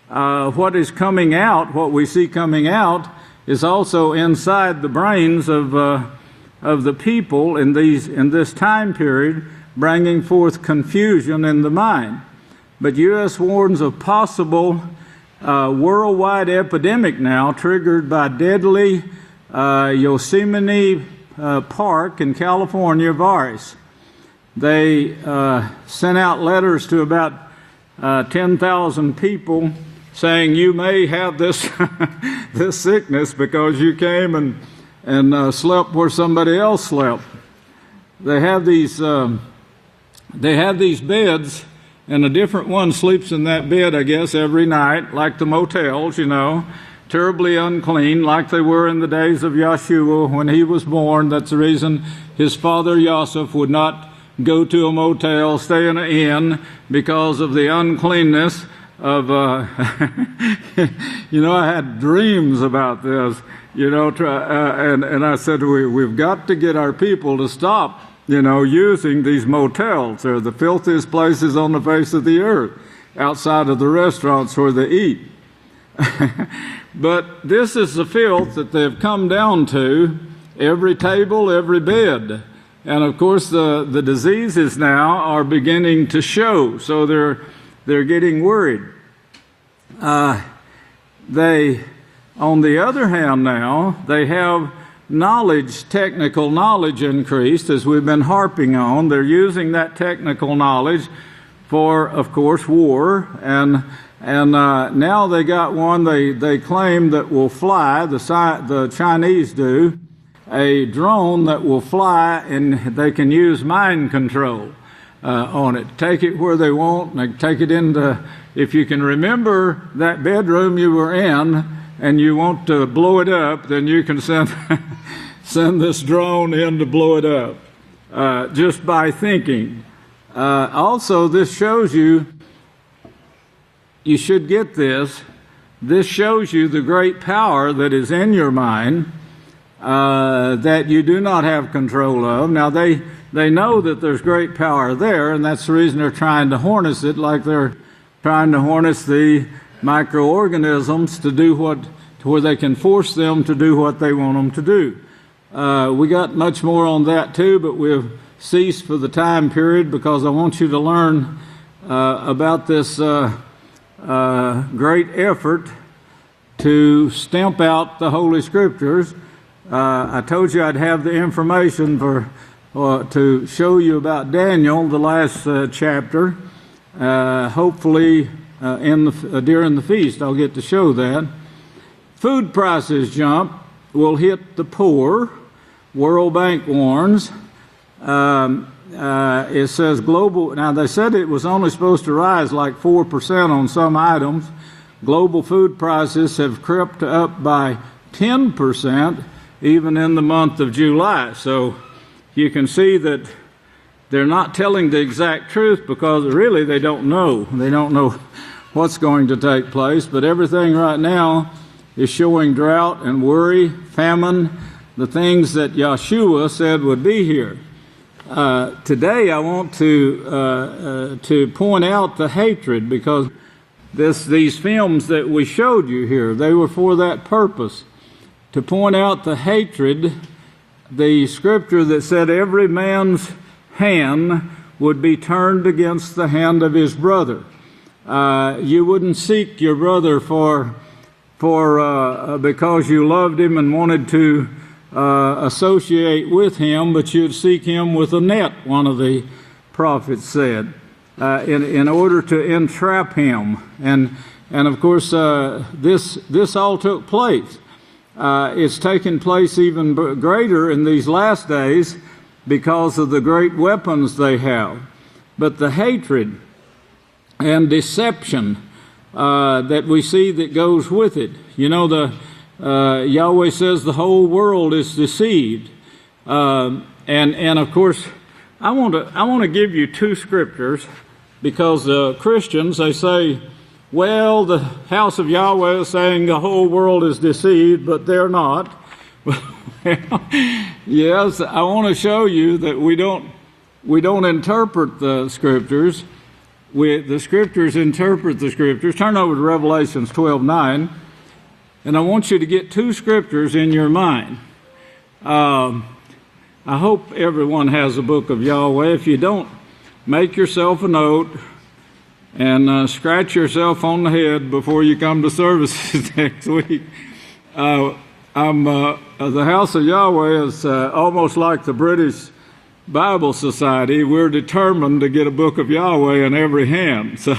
What is coming out, what we see coming out, is also inside the brains of the people in this time period, bringing forth confusion in the mind. But U.S. warns of possible worldwide epidemic now triggered by deadly Yosemite Park in California virus. They sent out letters to about 10,000 people saying you may have this this sickness because you came and slept where somebody else slept. They have these beds, and a different one sleeps in that bed, I guess, every night, like the motels, terribly unclean, like they were in the days of Yeshua when he was born. That's the reason his father Yosef would not go to a motel, stay in an inn, because of the uncleanness of, I had dreams about this, and I said, we've got to get our people to stop, using these motels. They're the filthiest places on the face of the earth, outside of the restaurants where they eat. But this is the filth that they've come down to, every table, every bed. And of course, the diseases now are beginning to show, so they're getting worried. On the other hand now, they have technical knowledge increased, as we've been harping on. They're using that technical knowledge for, of course, war, and now they got one they claim that will fly, the Chinese do, a drone that will fly, and they can use mind control on it. Take it where they want, and take it into, if you can remember that bedroom you were in and you want to blow it up, then you can send this drone in to blow it up just by thinking. Also, this shows you should get this. This shows you the great power that is in your mind that you do not have control of. Now, they know that there's great power there, and that's the reason they're trying to harness it, like they're trying to harness the microorganisms to where they can force them to do what they want them to do. We got much more on that too, but we've ceased for the time period because I want you to learn about this great effort to stamp out the Holy Scriptures. I told you I'd have the information to show you about Daniel, the last chapter. Hopefully, during the feast, I'll get to show that. Food prices jump will hit the poor. World Bank warns. it says global. Now, they said it was only supposed to rise like 4% on some items. Global food prices have crept up by 10% even in the month of July. So you can see that they're not telling the exact truth because really they don't know. They don't know what's going to take place. But everything right now is showing drought and worry, famine, the things that Yeshua said would be here. Today I want to point out the hatred, because these films that we showed you here, they were for that purpose, to point out the hatred. The scripture that said every man's hand would be turned against the hand of his brother. You wouldn't seek your brother for because you loved him and wanted to associate with him, but you'd seek him with a net, one of the prophets said, in order to entrap him. And of course, this all took place. It's taken place even greater in these last days because of the great weapons they have. But the hatred and deception that we see that goes with it. You know, Yahweh says the whole world is deceived. And of course, I want to give you two scriptures, because Christians, they say, well, the House of Yahweh is saying the whole world is deceived, but they're not. Yes, I want to show you that we don't interpret the scriptures. The scriptures interpret the scriptures. Turn over to Revelations 12:9, and I want you to get two scriptures in your mind. I hope everyone has a book of Yahweh. If you don't, make yourself a note and scratch yourself on the head before you come to services next week. The House of Yahweh is almost like the British Bible Society. We're determined to get a book of Yahweh in every hand. So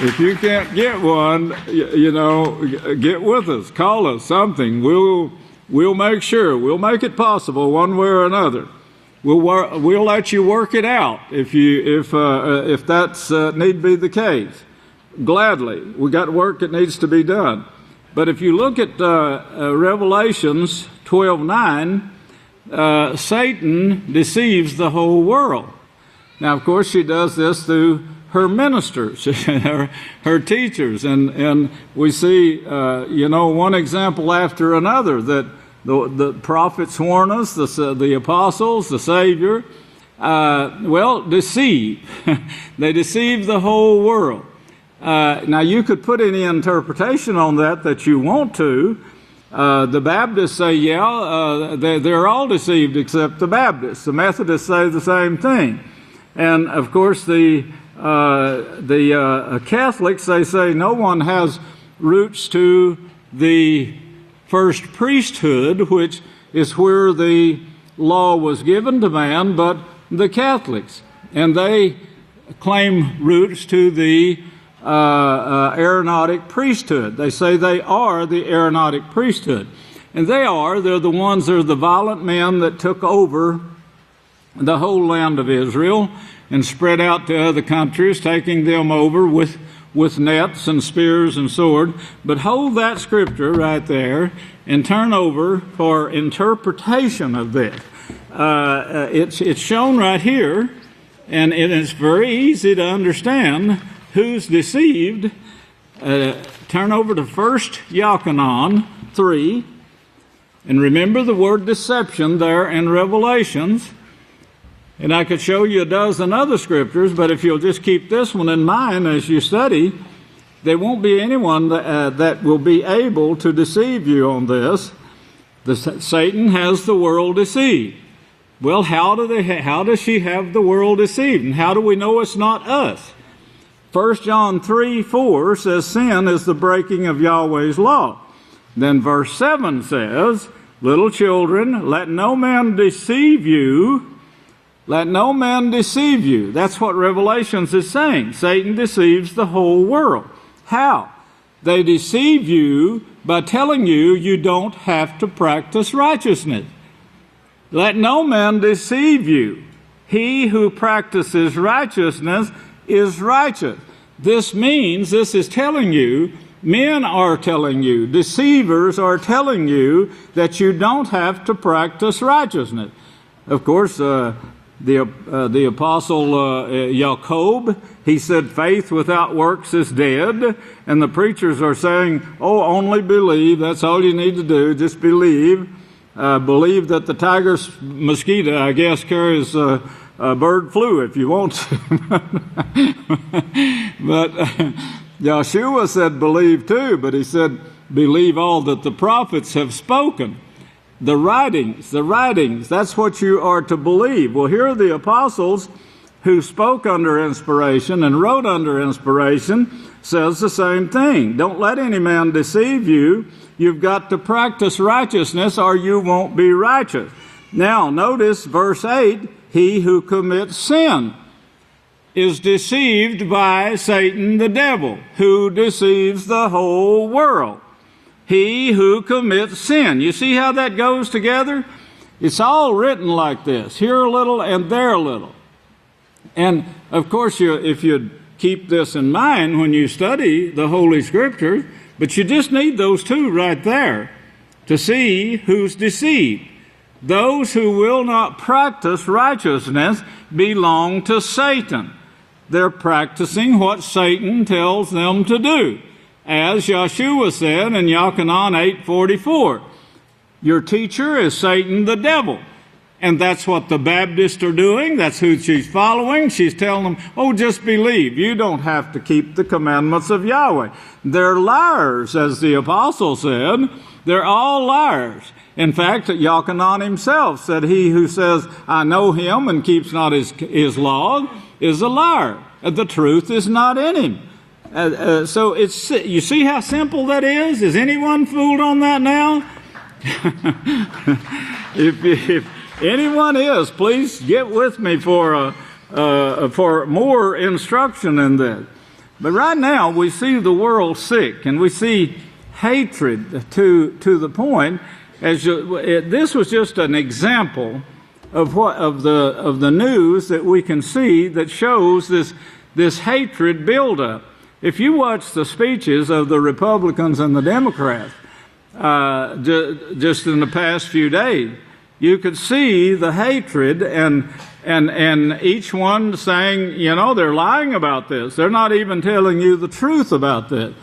if you can't get one, get with us, call us, something. We'll make sure. We'll make it possible one way or another. We'll let you work it out if that's need be the case. Gladly, we got work that needs to be done. But if you look at Revelations 12:9, Satan deceives the whole world. Now, of course, she does this through her ministers, her teachers, and we see, one example after another that the prophets warn us, the apostles, the Savior, deceive. They deceive the whole world. Now, you could put any interpretation on that you want to. The Baptists say, they're all deceived except the Baptists. The Methodists say the same thing. And, of course, the Catholics, they say no one has roots to the first priesthood, which is where the law was given to man, but the Catholics. And they claim roots to the Aaronic priesthood. They say they are the Aaronic priesthood. And they're the ones, they're the violent men that took over the whole land of Israel and spread out to other countries, taking them over with nets and spears and sword. But hold that scripture right there and turn over for interpretation of this. It's shown right here, and it is very easy to understand who's deceived. Turn over to 1 Yochanan 3, and remember the word deception there in Revelations. And I could show you a dozen other scriptures, but if you'll just keep this one in mind as you study, there won't be anyone that will be able to deceive you on this. Satan has the world deceived. Well, how does she have the world deceived? And how do we know it's not us? 1 John 3:4 says sin is the breaking of Yahweh's law. Then verse 7 says, little children, let no man deceive you. Let no man deceive you. That's what Revelations is saying. Satan deceives the whole world. How? They deceive you by telling you you don't have to practice righteousness. Let no man deceive you. He who practices righteousness is righteous. This is telling you, men are telling you, deceivers are telling you that you don't have to practice righteousness. Of course, the apostle Jacob, he said faith without works is dead, and the preachers are saying, oh, only believe, that's all you need to do, just believe. Believe that the tiger's mosquito, I guess, carries bird flu if you want to. But Yeshua said believe too, but he said believe all that the prophets have spoken. The writings, that's what you are to believe. Well, here are the apostles who spoke under inspiration and wrote under inspiration, says the same thing. Don't let any man deceive you. You've got to practice righteousness or you won't be righteous. Now, notice verse 8, he who commits sin is deceived by Satan the devil, who deceives the whole world. He who commits sin. You see how that goes together? It's all written like this, here a little and there a little. And, of course, if you keep this in mind when you study the Holy Scriptures, but you just need those two right there to see who's deceived. Those who will not practice righteousness belong to Satan. They're practicing what Satan tells them to do. As Yeshua said in Yochanan 8:44, your teacher is Satan the devil. And that's what the Baptists are doing. That's who she's following. She's telling them, oh, just believe. You don't have to keep the commandments of Yahweh. They're liars, as the apostle said. They're all liars. In fact, Yochanan himself said, he who says, I know him and keeps not his law is a liar. The truth is not in him. So you see how simple that is? Is anyone fooled on that now? If anyone is, please get with me for more instruction in this. But right now we see the world sick, and we see hatred to the point. This was just an example of the news that we can see that shows this hatred buildup. If you watch the speeches of the Republicans and the Democrats just in the past few days, you could see the hatred and each one saying, they're lying about this. They're not even telling you the truth about this.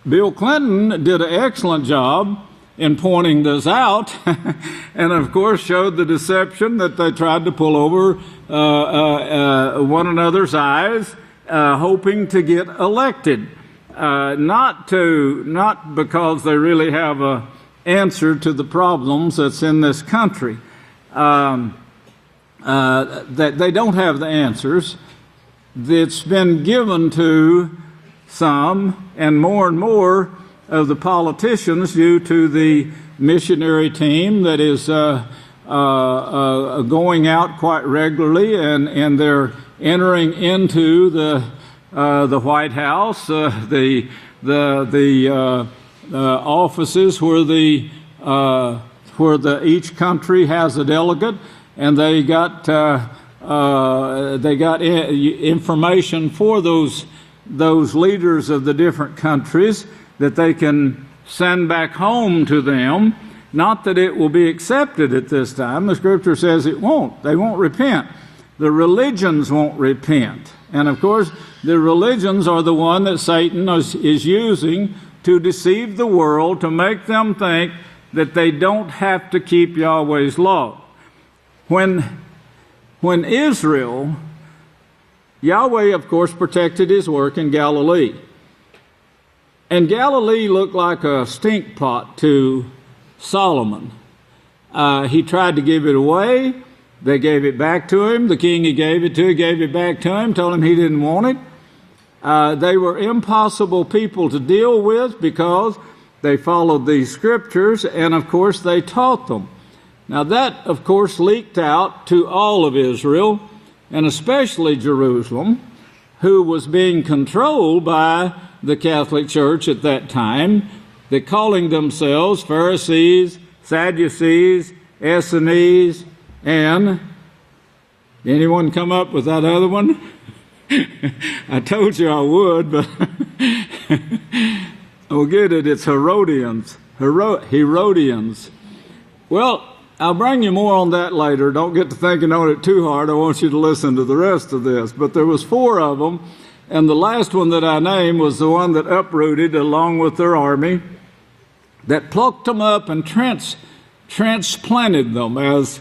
Bill Clinton did an excellent job in pointing this out and, of course, showed the deception that they tried to pull over one another's eyes, hoping to get elected. Not because they really have an answer to the problems that's in this country. That they don't have the answers. It's been given to some and more of the politicians due to the missionary team that is going out quite regularly, and they're entering into the White House, the offices where each country has a delegate, and they got information for those leaders of the different countries that they can send back home to them. Not that it will be accepted at this time. The Scripture says it won't. They won't repent. The religions won't repent. And of course, the religions are the one that Satan is using to deceive the world, to make them think that they don't have to keep Yahweh's law. When Israel, Yahweh, of course, protected his work in Galilee. And Galilee looked like a stink pot to Solomon. He tried to give it away. They gave it back to him. The king he gave it to gave it back to him, told him he didn't want it. They were impossible people to deal with because they followed these scriptures, and of course they taught them. Now that, of course, leaked out to all of Israel, and especially Jerusalem, who was being controlled by the Catholic Church at that time. They're calling themselves Pharisees, Sadducees, Essenes, and anyone come up with that other one? I told you I would, but we'll get it. It's Herodians. Herodians. Well, I'll bring you more on that later. Don't get to thinking on it too hard. I want you to listen to the rest of this. But there was 4 of them, and the last one that I named was the one that uprooted along with their army, that plucked them up and transplanted them, as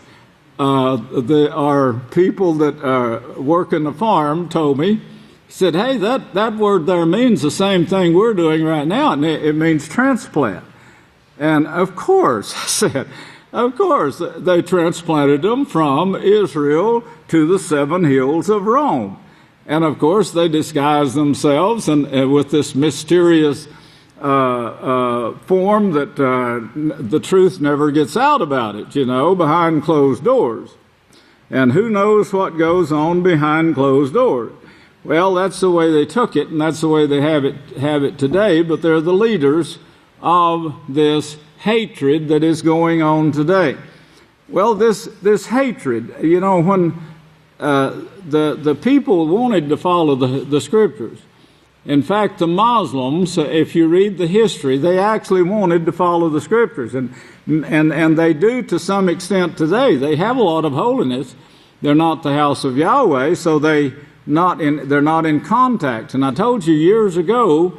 our people that work in the farm told me. He said, hey, that word there means the same thing we're doing right now, and it means transplant. And of course, I said, of course, they transplanted them from Israel to the 7 hills of Rome. And of course, they disguised themselves and with this mysterious form that the truth never gets out about it, behind closed doors. And who knows what goes on behind closed doors? Well, that's the way they took it, and that's the way they have it today, but they're the leaders of this hatred that is going on today. Well, this hatred, when the people wanted to follow the scriptures. In fact, the Muslims, if you read the history, they actually wanted to follow the scriptures, and they do to some extent today. They have a lot of holiness. They're not the House of Yahweh, so they're not in contact. And I told you years ago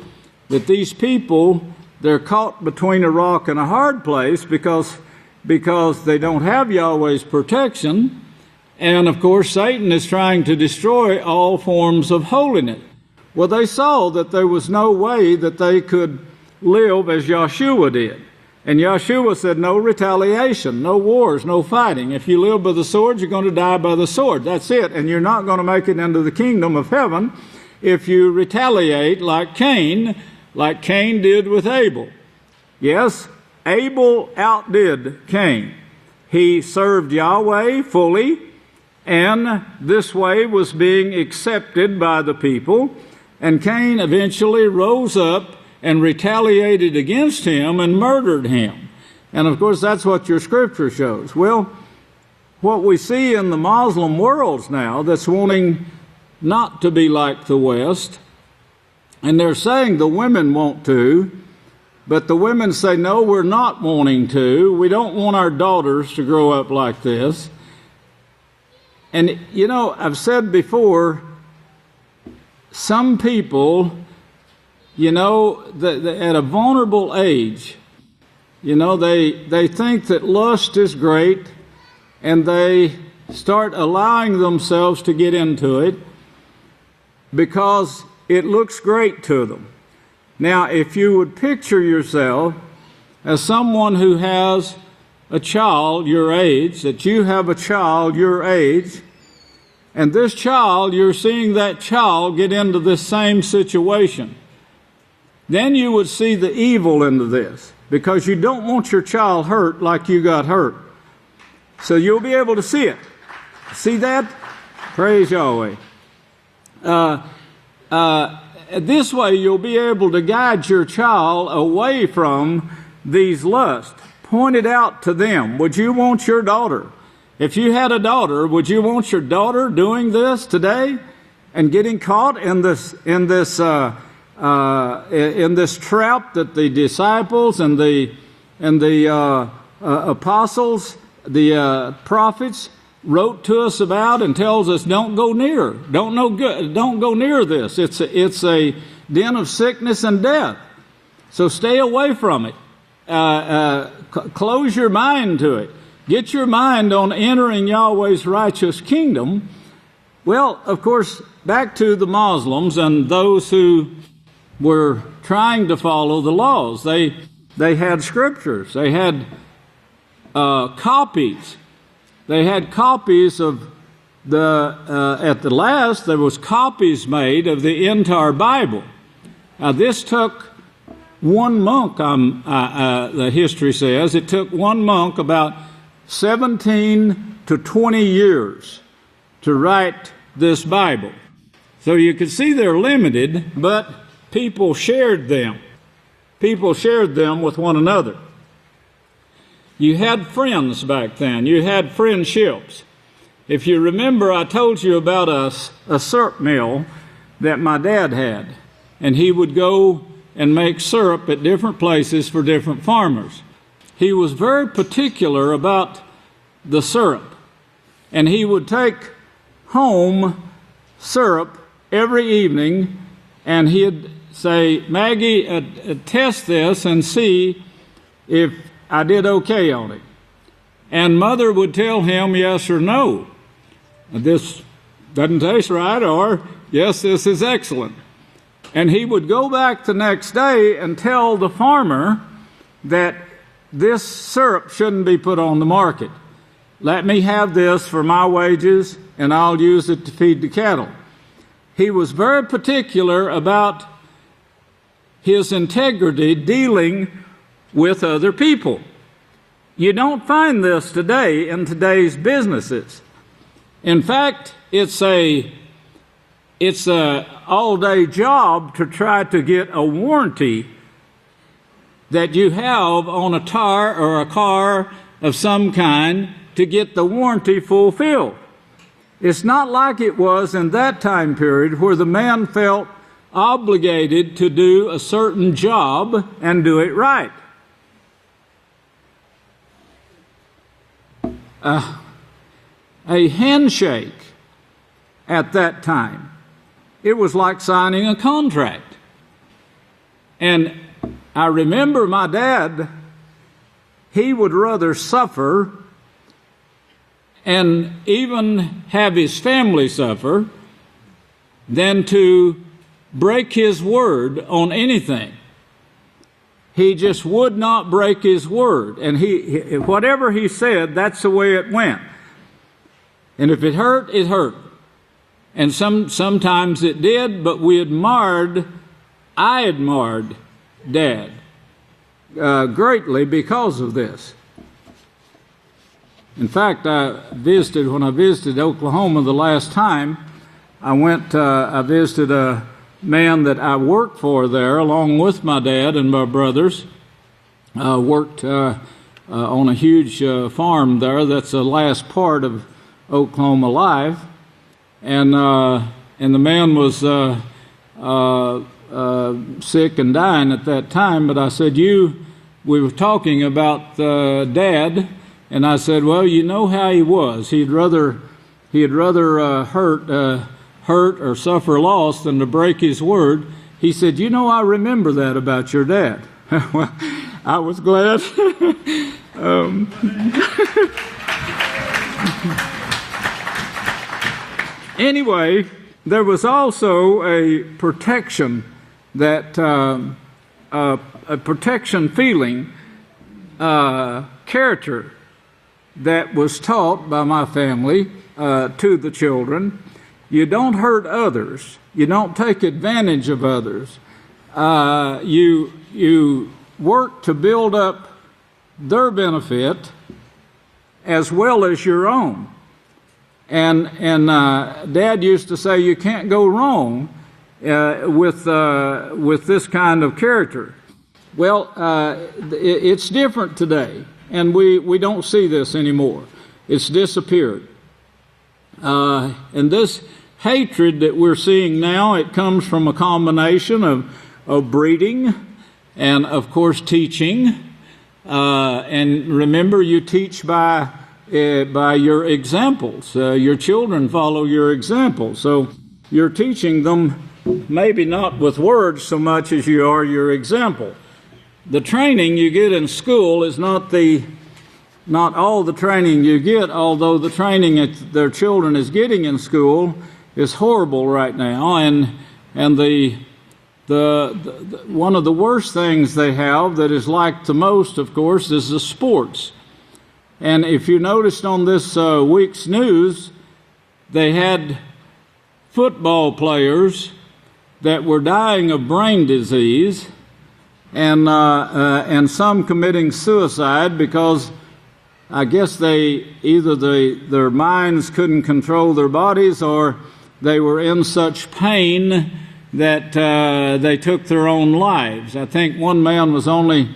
that these people, they're caught between a rock and a hard place because they don't have Yahweh's protection. And of course, Satan is trying to destroy all forms of holiness. Well, they saw that there was no way that they could live as Yahshua did. And Yahshua said, no retaliation, no wars, no fighting. If you live by the sword, you're going to die by the sword. That's it. And you're not going to make it into the kingdom of heaven if you retaliate like Cain did with Abel. Yes, Abel outdid Cain. He served Yahweh fully, and this way was being accepted by the people. And Cain eventually rose up and retaliated against him and murdered him. And of course, that's what your scripture shows. Well, what we see in the Muslim worlds now that's wanting not to be like the West, and they're saying the women want to, but the women say, no, we're not wanting to. We don't want our daughters to grow up like this. And, I've said before, some people, at a vulnerable age, they think that lust is great, and they start allowing themselves to get into it because it looks great to them. Now, if you would picture yourself as someone who has a child your age, that you have a child your age, and this child, you're seeing that child get into this same situation, then you would see the evil into this, because you don't want your child hurt like you got hurt. So you'll be able to see it. See that? Praise Yahweh. This way you'll be able to guide your child away from these lusts. Point it out to them. Would you want your daughter? If you had a daughter, would you want your daughter doing this today and getting caught in this trap that the disciples and the apostles, the prophets wrote to us about and tells us don't go near, don't go near this. It's a den of sickness and death. So stay away from it. Close your mind to it. Get your mind on entering Yahweh's righteous kingdom. Well, of course, back to the Muslims and those who were trying to follow the laws. They had scriptures. They had copies. They had copies of at the last, there was copies made of the entire Bible. Now, this took one monk, the history says, it took one monk about 17 to 20 years to write this Bible. So you can see they're limited, but people shared them. People shared them with one another. You had friends back then. You had friendships. If you remember, I told you about a syrup mill that my dad had. And he would go and make syrup at different places for different farmers. He was very particular about the syrup. And he would take home syrup every evening, and he'd say, Maggie, test this and see if I did okay on it. And Mother would tell him yes or no. This doesn't taste right, or yes, this is excellent. And he would go back the next day and tell the farmer that this syrup shouldn't be put on the market. Let me have this for my wages, and I'll use it to feed the cattle. He was very particular about his integrity dealing with other people. You don't find this today in today's businesses. In fact, it's a all-day job to try to get a warranty that you have on a tire or a car of some kind to get the warranty fulfilled. It's not like it was in that time period where the man felt obligated to do a certain job and do it right. A handshake at that time, it was like signing a contract. And I remember my dad, he would rather suffer and even have his family suffer than to break his word on anything. He just would not break his word. And he whatever he said, that's the way it went. And if it hurt, it hurt. And sometimes it did, but I admired Dad greatly because of this. In fact, when I visited Oklahoma the last time, I visited a man that I worked for there along with my dad and my brothers. Worked on a huge farm there. That's the last part of Oklahoma Live. And the man was sick and dying at that time. But I said, we were talking about Dad, and I said, well, you know how he was. He'd rather hurt or suffer loss than to break his word. He said, I remember that about your dad. Well, I was glad. Anyway, there was also a protection a protection feeling, character that was taught by my family to the children. You don't hurt others. You don't take advantage of others. You work to build up their benefit as well as your own. And Dad used to say you can't go wrong with this kind of character. Well, it's different today, and we don't see this anymore. It's disappeared. And this hatred that we're seeing now, it comes from a combination of breeding and, of course, teaching. And remember, you teach by your examples. Your children follow your example. So you're teaching them maybe not with words so much as you are your example. The training you get in school is not all the training you get, although the training that their children is getting in school is horrible right now. And the one of the worst things they have that is liked the most, of course, is the sports. And if you noticed on this week's news, they had football players that were dying of brain disease, and some committing suicide because I guess their minds couldn't control their bodies, or they were in such pain that they took their own lives. I think one man was only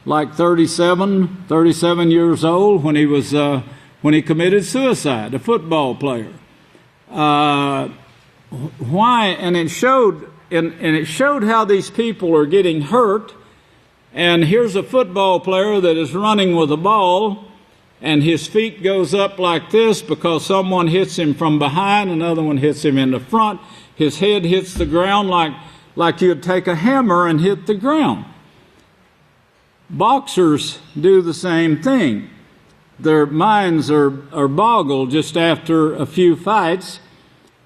like 37 years old when he committed suicide, a football player. Why? And it showed how these people are getting hurt. And here's a football player that is running with a ball, and his feet goes up like this because someone hits him from behind, another one hits him in the front. His head hits the ground like you'd take a hammer and hit the ground. Boxers do the same thing. Their minds are boggled just after a few fights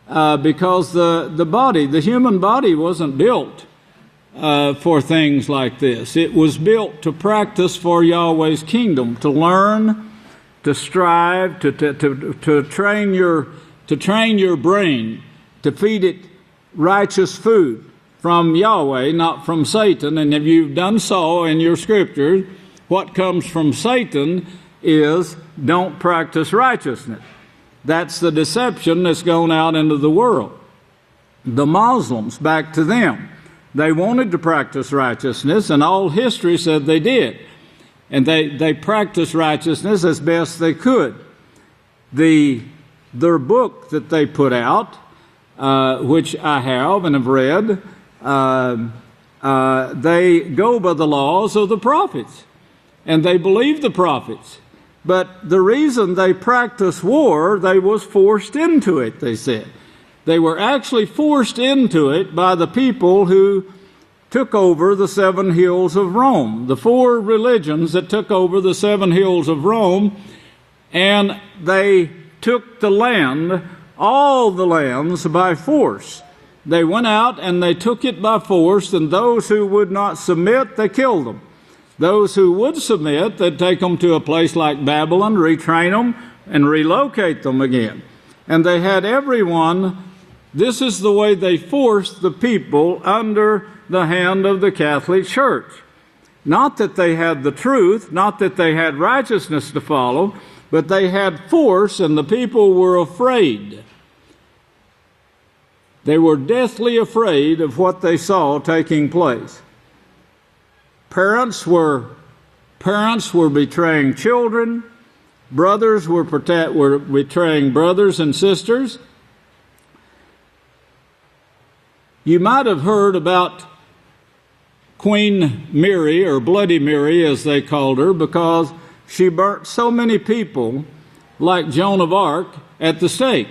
because the human body wasn't built for things like this. It was built to practice for Yahweh's kingdom, to learn, to strive, to train your brain, to feed it righteous food from Yahweh, not from Satan. And if you've done so in your scriptures, what comes from Satan is don't practice righteousness. That's the deception that's gone out into the world. The Muslims, back to them. They wanted to practice righteousness, and all history said they did. And they practiced righteousness as best they could. Their book that they put out, which I have and have read, they go by the laws of the prophets, and they believe the prophets. But the reason they practiced war, they was forced into it, they said. They were actually forced into it by the people who took over the 7 hills of Rome, the 4 religions that took over the 7 hills of Rome, and they took the land, all the lands, by force. They went out and they took it by force, and those who would not submit, they killed them. Those who would submit, they'd take them to a place like Babylon, retrain them, and relocate them again. And they had everyone. This is the way they forced the people under the hand of the Catholic Church. Not that they had the truth, not that they had righteousness to follow, but they had force, and the people were afraid. They were deathly afraid of what they saw taking place. Parents were betraying children. Brothers were betraying brothers and sisters. You might have heard about Queen Mary, or Bloody Mary as they called her, because she burnt so many people like Joan of Arc at the stake.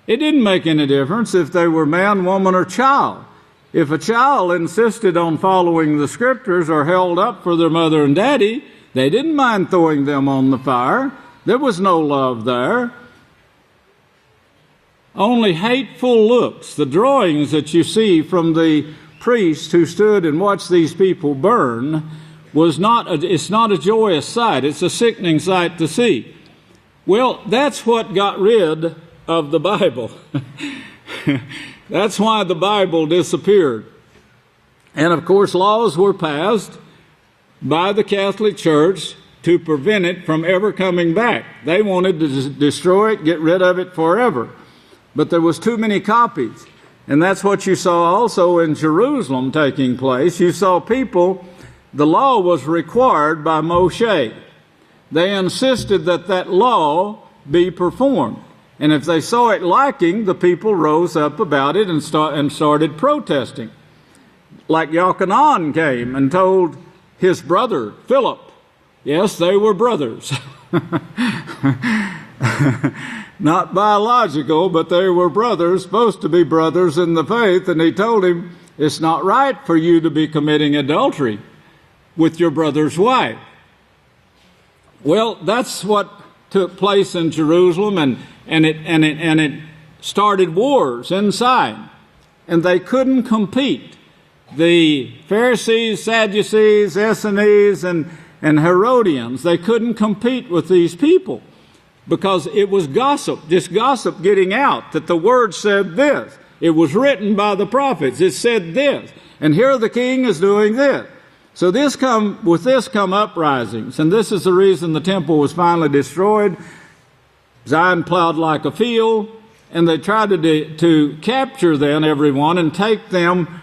It didn't make any difference if they were man, woman, or child. If a child insisted on following the scriptures or held up for their mother and daddy, they didn't mind throwing them on the fire. There was no love there. Only hateful looks. The drawings that you see from the priests who stood and watched these people burn it's not a joyous sight. It's a sickening sight to see. Well, that's what got rid of the Bible. That's why the Bible disappeared. And of course, laws were passed by the Catholic Church to prevent it from ever coming back. They wanted to destroy it, get rid of it forever. But there was too many copies. And that's what you saw also in Jerusalem taking place. You saw people, the law was required by Moshe. They insisted that law be performed. And if they saw it lacking, the people rose up about it and started protesting. Like Yochanan came and told his brother, Philip. Yes, they were brothers. Not biological, but they were brothers, supposed to be brothers in the faith. And he told him, it's not right for you to be committing adultery with your brother's wife. Well, that's what took place in Jerusalem, and it started wars inside, and they couldn't compete. The Pharisees, Sadducees, Essenes, and Herodians, they couldn't compete with these people because it was gossip, just gossip getting out that the word said this. It was written by the prophets. It said this, and here the king is doing this. So with this come uprisings, and this is the reason the temple was finally destroyed. Zion plowed like a field, and they tried to capture then everyone and take them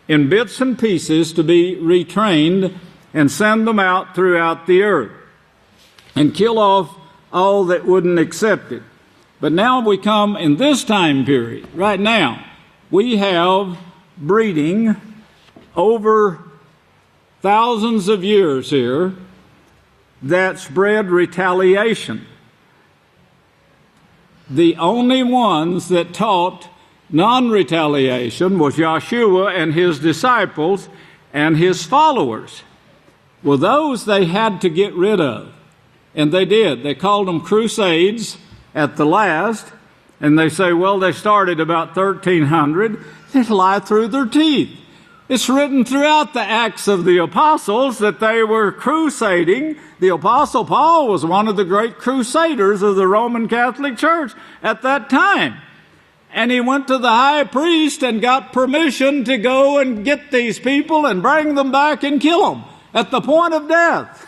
in bits and pieces to be retrained and send them out throughout the earth and kill off all that wouldn't accept it. But now we come in this time period. Right now, we have breeding over thousands of years here that's bred retaliation. The only ones that taught non-retaliation was Yahshua and his disciples and his followers. Well, those they had to get rid of, and they did. They called them crusades at the last, and they say, well, they started about 1300. They lie through their teeth. It's written throughout the Acts of the Apostles that they were crusading. The Apostle Paul was one of the great crusaders of the Roman Catholic Church at that time. And he went to the high priest and got permission to go and get these people and bring them back and kill them at the point of death.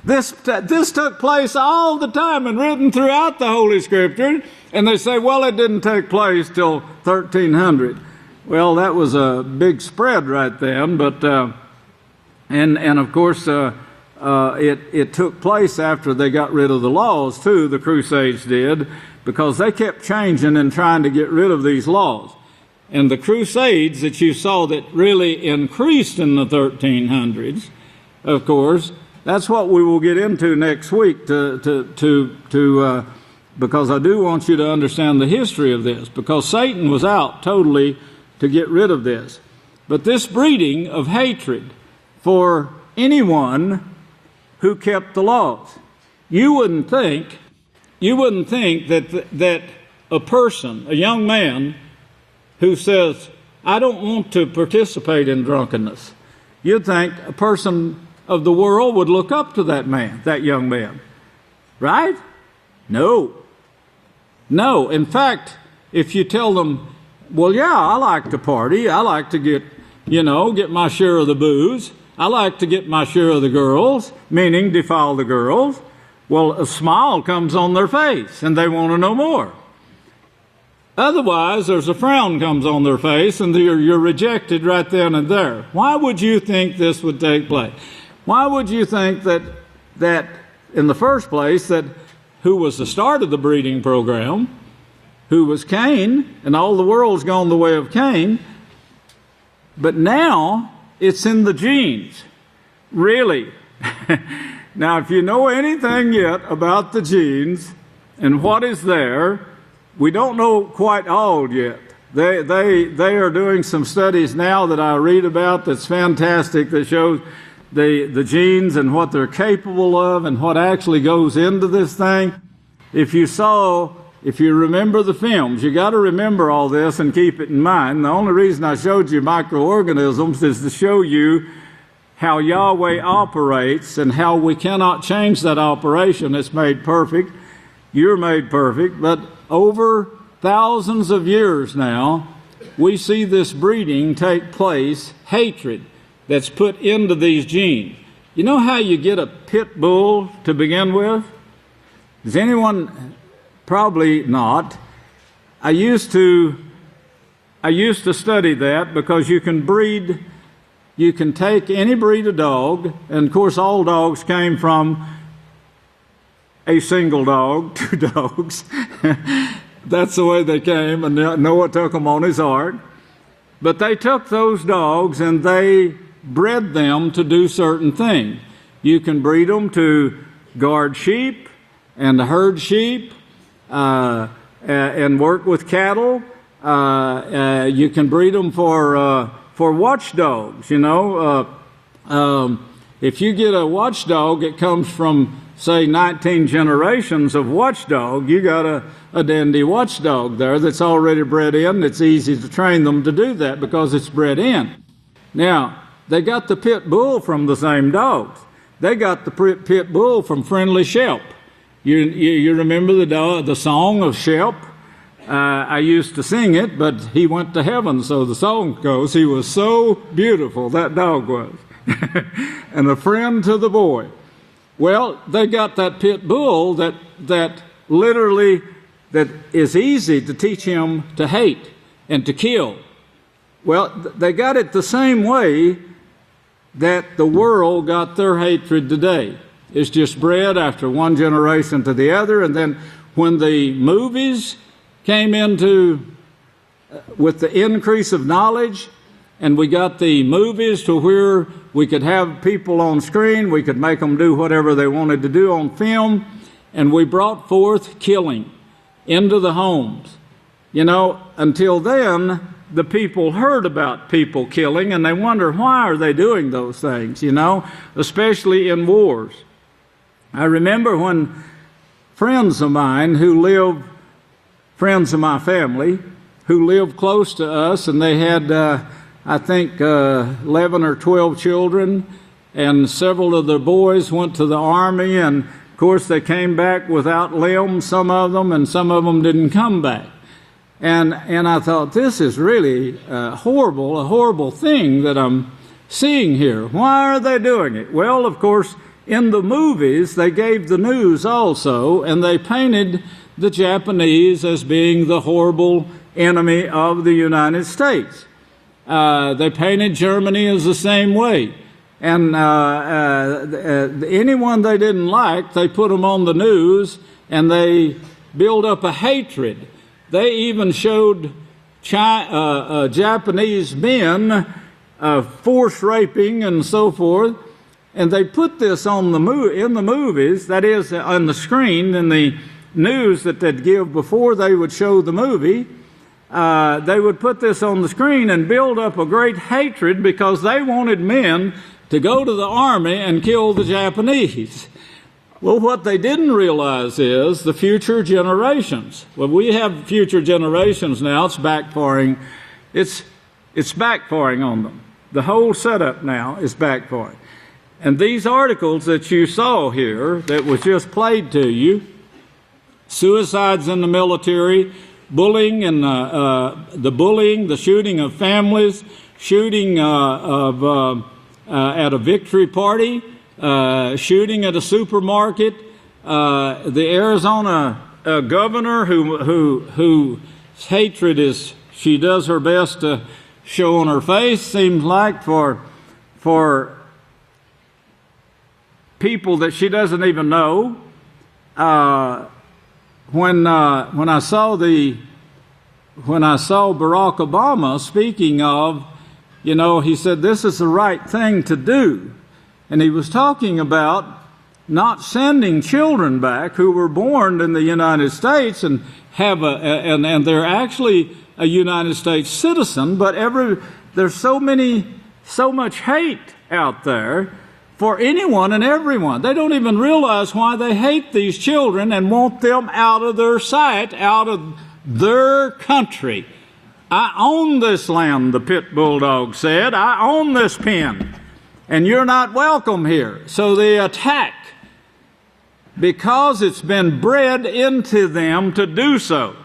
This took place all the time and written throughout the Holy Scripture. And they say, well, it didn't take place till 1300. Well, that was a big spread right then, but and of course it took place after they got rid of the laws too. The Crusades did, because they kept changing and trying to get rid of these laws. And the Crusades that you saw that really increased in the 1300s, of course, that's what we will get into next week because I do want you to understand the history of this, because Satan was out totally to get rid of this. But this breeding of hatred for anyone who kept the laws, you wouldn't think that a person, a young man who says, I don't want to participate in drunkenness, you'd think a person of the world would look up to that man, that young man. Right? No. In fact, if you tell them, well, yeah, I like to party. I like to get my share of the booze. I like to get my share of the girls, meaning defile the girls. Well, a smile comes on their face, and they want to know more. Otherwise, there's a frown comes on their face, and you're rejected right then and there. Why would you think this would take place? Why would you think that in the first place, that who was the start of the breeding program, who was Cain, and all the world's gone the way of Cain, but now it's in the genes. Really. Now, if you know anything yet about the genes and what is there, we don't know quite all yet. They are doing some studies now that I read about that's fantastic, that shows the genes and what they're capable of and what actually goes into this thing. If you remember the films, you got to remember all this and keep it in mind. The only reason I showed you microorganisms is to show you how Yahweh operates and how we cannot change that operation. It's made perfect. You're made perfect. But over thousands of years now, we see this breeding take place, hatred that's put into these genes. You know how you get a pit bull to begin with? Does anyone? Probably not. I used to study that, because you can take any breed of dog, and of course all dogs came from a single dog, 2 dogs. That's the way they came, and Noah took them on his ark. But they took those dogs and they bred them to do certain things. You can breed them to guard sheep and to herd sheep, and work with cattle. You can breed them for watchdogs. If you get a watchdog, it comes from, say, 19 generations of watchdog. You got a dandy watchdog there that's already bred in. It's easy to train them to do that because it's bred in. Now, they got the pit bull from the same dogs. They got the pit bull from Friendly Shelp. You remember the song of Shelp? I used to sing it, but he went to heaven, so the song goes, he was so beautiful, that dog was, and a friend to the boy. Well, they got that pit bull that literally, that is easy to teach him to hate and to kill. Well, they got it the same way that the world got their hatred today. It's just bred after one generation to the other. And then when the movies came into, with the increase of knowledge, and we got the movies to where we could have people on screen, we could make them do whatever they wanted to do on film, and we brought forth killing into the homes. You know, until then, the people heard about people killing, and they wonder, why are they doing those things, you know, especially in wars. I remember when friends of mine friends of my family, who lived close to us, and they had, I think, 11 or 12 children, and several of their boys went to the army, and of course they came back without limbs, some of them, and some of them didn't come back. And I thought, this is really a horrible thing that I'm seeing here. Why are they doing it? Well, of course, in the movies, they gave the news also, and they painted the Japanese as being the horrible enemy of the United States. They painted Germany as the same way. And anyone they didn't like, they put them on the news, and they build up a hatred. They even showed Japanese men force raping and so forth. And they put this on in the movies, that is, on the screen, in the news that they'd give before they would show the movie. They would put this on the screen and build up a great hatred because they wanted men to go to the army and kill the Japanese. Well, what they didn't realize is the future generations. Well, we have future generations now. It's backfiring. It's backfiring on them. The whole setup now is backfiring. And these articles that you saw here, that was just played to you, suicides in the military, bullying and the bullying, the shooting of families, shooting at a victory party, shooting at a supermarket, the Arizona governor whose hatred is, she does her best to show on her face, seems like, for people that she doesn't even know. When I saw Barack Obama speaking of, you know, he said this is the right thing to do, and he was talking about not sending children back who were born in the United States and have and they're actually a United States citizen, but there's so much hate out there for anyone and everyone. They don't even realize why they hate these children and want them out of their sight, out of their country. I own this land, the pit bulldog said. I own this pen, and you're not welcome here. So they attack because it's been bred into them to do so.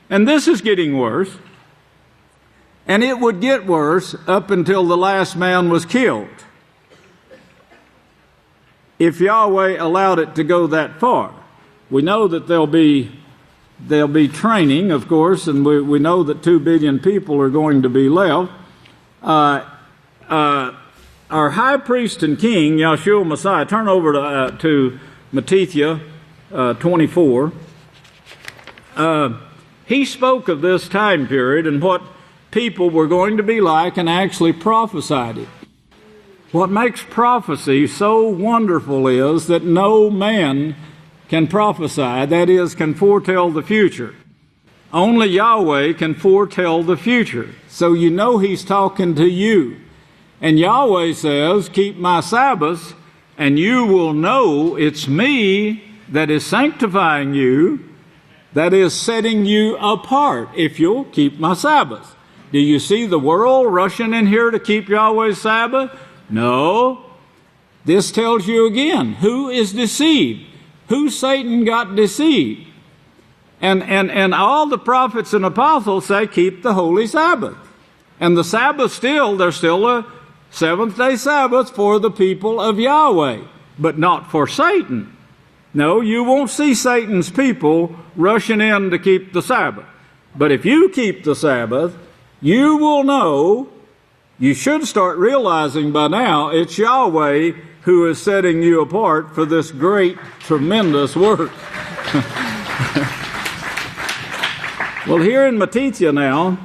And this is getting worse. And it would get worse up until the last man was killed, if Yahweh allowed it to go that far. We know that there'll be training, of course, and we know that 2 billion people are going to be left. Our high priest and king, Yahshua Messiah, turn over to Matthew 24. He spoke of this time period and what people were going to be like and actually prophesied it. What makes prophecy so wonderful is that no man can prophesy, that is, can foretell the future. Only Yahweh can foretell the future. So you know He's talking to you. And Yahweh says, keep my Sabbaths, and you will know it's me that is sanctifying you, that is setting you apart, if you'll keep my Sabbath. Do you see the world rushing in here to keep Yahweh's Sabbath? No. This tells you again, who is deceived? Who Satan got deceived? And all the prophets and apostles say, keep the holy Sabbath. And the Sabbath there's still a seventh-day Sabbath for the people of Yahweh, but not for Satan. No, you won't see Satan's people rushing in to keep the Sabbath. But if you keep the Sabbath, you will know You should start realizing by now it's Yahweh who is setting you apart for this great, tremendous work. Well, here in Matithia now,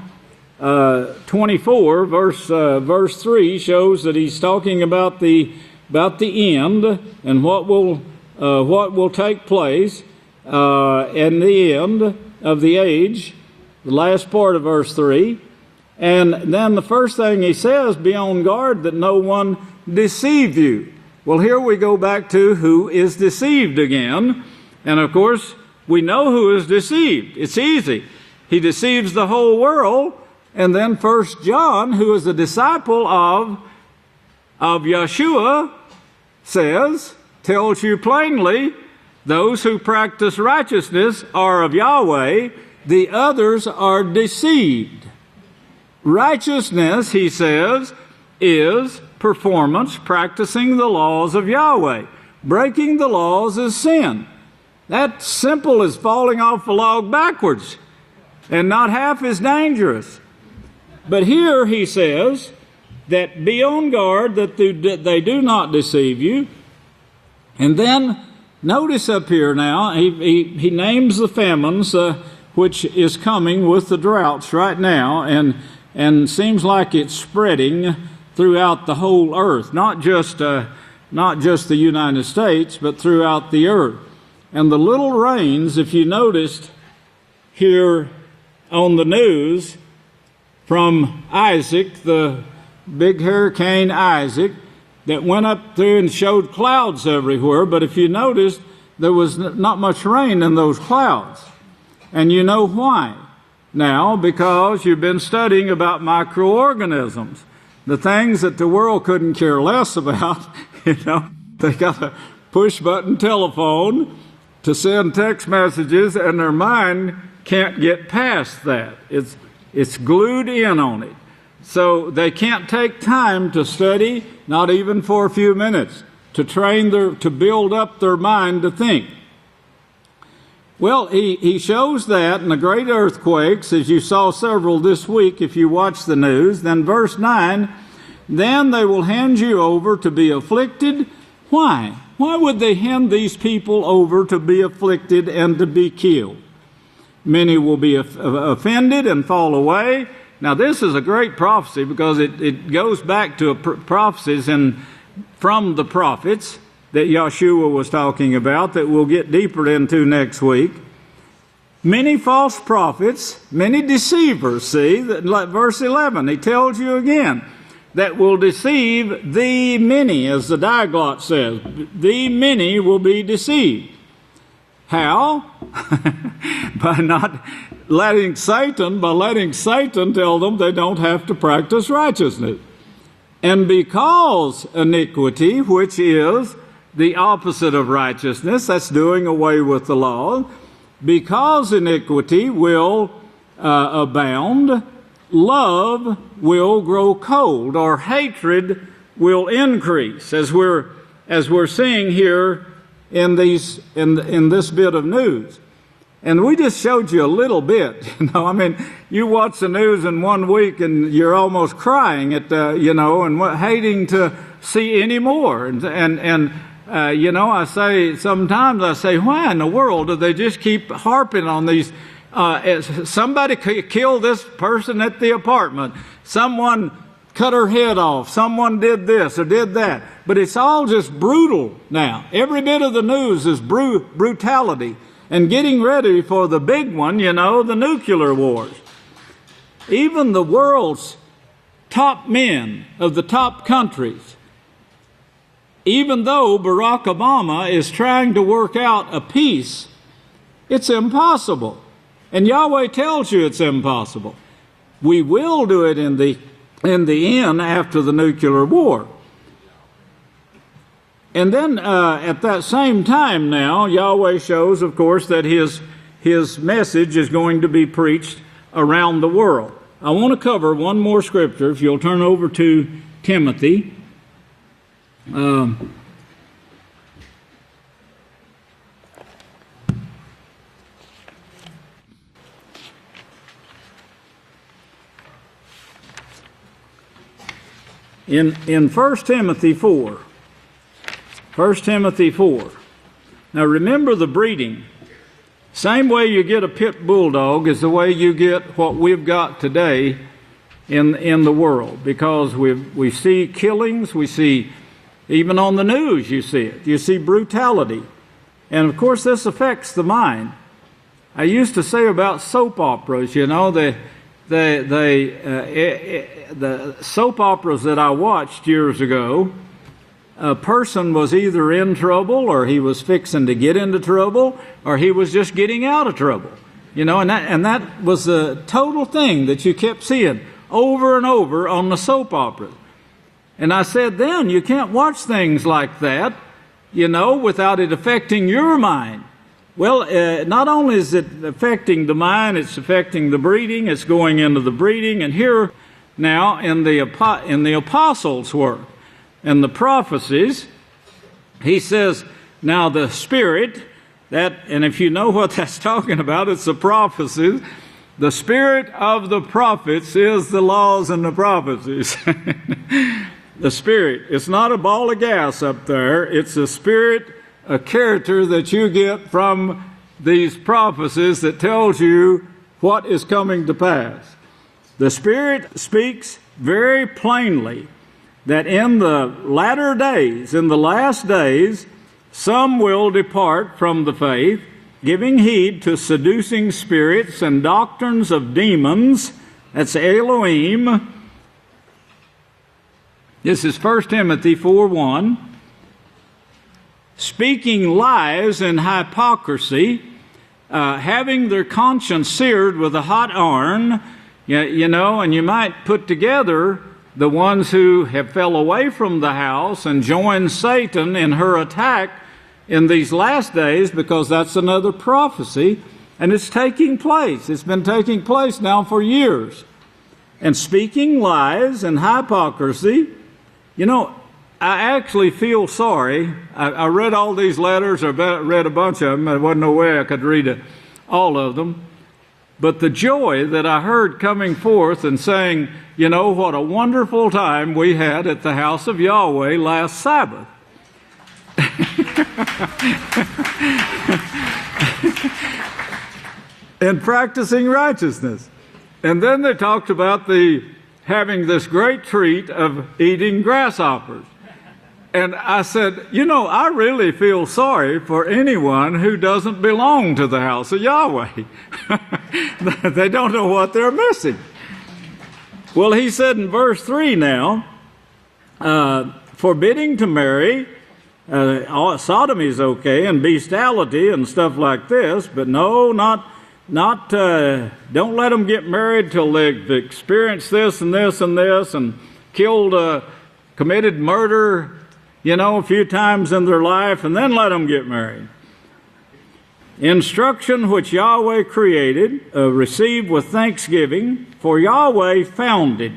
24, verse 3 shows that he's talking about the end and what will take place in the end of the age, the last part of verse 3. And then the first thing he says, be on guard that no one deceive you. Well, here we go back to who is deceived again. And of course, we know who is deceived. It's easy. He deceives the whole world. And then 1 John, who is a disciple of Yeshua, tells you plainly, those who practice righteousness are of Yahweh, the others are deceived. Righteousness, he says, is performance, practicing the laws of Yahweh. Breaking the laws is sin. That's simple as falling off a log backwards, and not half as dangerous. But here he says that be on guard that they do not deceive you. And then notice up here now, he names the famines which is coming with the droughts right now, and seems like it's spreading throughout the whole earth, not just the United States, but throughout the earth. And the little rains, if you noticed here on the news from Isaac, the big hurricane Isaac, that went up through and showed clouds everywhere, but if you noticed, there was not much rain in those clouds. And you know why? Now, because you've been studying about microorganisms, the things that the world couldn't care less about. They got a push-button telephone to send text messages, and their mind can't get past that. It's glued in on it. So they can't take time to study, not even for a few minutes, to build up their mind to think. Well, he shows that in the great earthquakes, as you saw several this week if you watch the news. Then verse 9, then they will hand you over to be afflicted. Why? Why would they hand these people over to be afflicted and to be killed? Many will be offended and fall away. Now, this is a great prophecy because it goes back to prophecies from the prophets that Yeshua was talking about that we'll get deeper into next week. Many false prophets, many deceivers, see, verse 11, he tells you again, that will deceive the many, as the Diaglot says. The many will be deceived. How? By letting Satan tell them they don't have to practice righteousness. And because iniquity, which is the opposite of righteousness, that's doing away with the law, because iniquity will abound, love will grow cold, or hatred will increase, as we're seeing here in this bit of news. And we just showed you a little bit. You watch the news in 1 week and you're almost crying at and hating to see any more. I say, why in the world do they just keep harping on these? Somebody killed this person at the apartment. Someone cut her head off. Someone did this or did that. But it's all just brutal now. Every bit of the news is brutality. And getting ready for the big one, the nuclear wars. Even the world's top men of the top countries, even though Barack Obama is trying to work out a peace, it's impossible. And Yahweh tells you it's impossible. We will do it in the end after the nuclear war. And then at that same time now, Yahweh shows, of course, that his message is going to be preached around the world. I want to cover one more scripture, if you'll turn over to Timothy. In 1 Timothy 4, 1 Timothy 4. Now remember the breeding. Same way you get a pit bulldog is the way you get what we've got today in the world, because we see killings, we see, even on the news you see it. You see brutality. And of course this affects the mind. I used to say about soap operas, you know, the soap operas that I watched years ago, a person was either in trouble, or he was fixing to get into trouble, or he was just getting out of trouble. You know, and that was the total thing that you kept seeing over and over on the soap operas. And I said then, you can't watch things like that, you know, without it affecting your mind. Well, not only is it affecting the mind, it's affecting the breeding, it's going into the breeding. And here now in the apostles' work and the prophecies, he says, now the Spirit, and if you know what that's talking about, it's the prophecies. The spirit of the prophets is the laws and the prophecies. The Spirit. It's not a ball of gas up there. It's a spirit, a character that you get from these prophecies that tells you what is coming to pass. The Spirit speaks very plainly that in the latter days, in the last days, some will depart from the faith, giving heed to seducing spirits and doctrines of demons. That's Elohim. This is 1 Timothy 4:1. Speaking lies and hypocrisy, having their conscience seared with a hot iron, you know, and you might put together the ones who have fell away from the house and joined Satan in her attack in these last days, because that's another prophecy, and it's taking place. It's been taking place now for years. And speaking lies and hypocrisy, you know, I actually feel sorry. I read all these letters, or read a bunch of them. There wasn't no way I could read all of them. But the joy that I heard coming forth and saying, you know, what a wonderful time we had at the House of Yahweh last Sabbath. And practicing righteousness. And then they talked about having this great treat of eating grasshoppers. And I said, you know, I really feel sorry for anyone who doesn't belong to the house of Yahweh. They don't know what they're missing. Well, he said in verse 3 now, forbidding to marry, sodomy is okay, and bestiality and stuff like this, but no, don't let them get married till they've experienced this and this and this, and committed murder, you know, a few times in their life, and then let them get married. Instruction which Yahweh created, received with thanksgiving, for Yahweh founded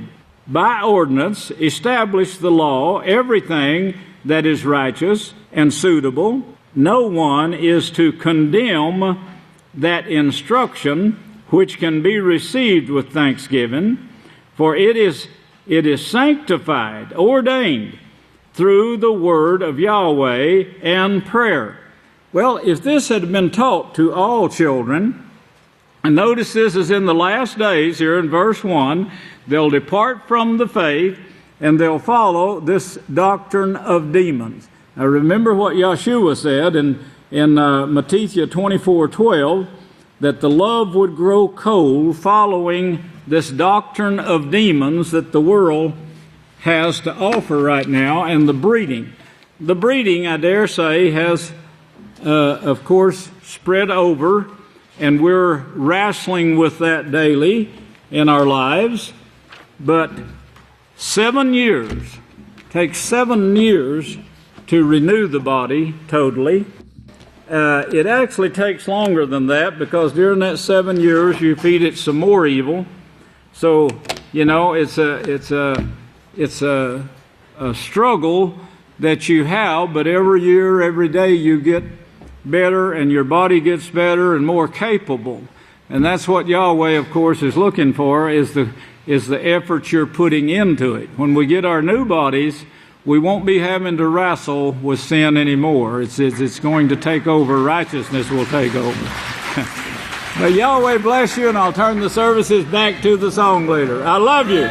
by ordinance, established the law, everything that is righteous and suitable. No one is to condemn that instruction which can be received with thanksgiving, for it is sanctified, ordained through the word of Yahweh and prayer. Well, if this had been taught to all children, and notice this is in the last days here in verse 1, they'll depart from the faith and they'll follow this doctrine of demons. Now remember what Yeshua said in Matthew 24:12, that the love would grow cold following this doctrine of demons that the world has to offer right now, and the breeding. The breeding, I dare say, has, of course, spread over, and we're wrestling with that daily in our lives. But 7 years, takes 7 years to renew the body totally. It actually takes longer than that, because during that 7 years you feed it some more evil. So, you know, it's a struggle that you have, but every year, every day you get better, and your body gets better and more capable. And that's what Yahweh, of course, is looking for, is is the effort you're putting into it. When we get our new bodies, we won't be having to wrestle with sin anymore. It's going to take over. Righteousness will take over. But Yahweh bless you, and I'll turn the services back to the song leader. I love you.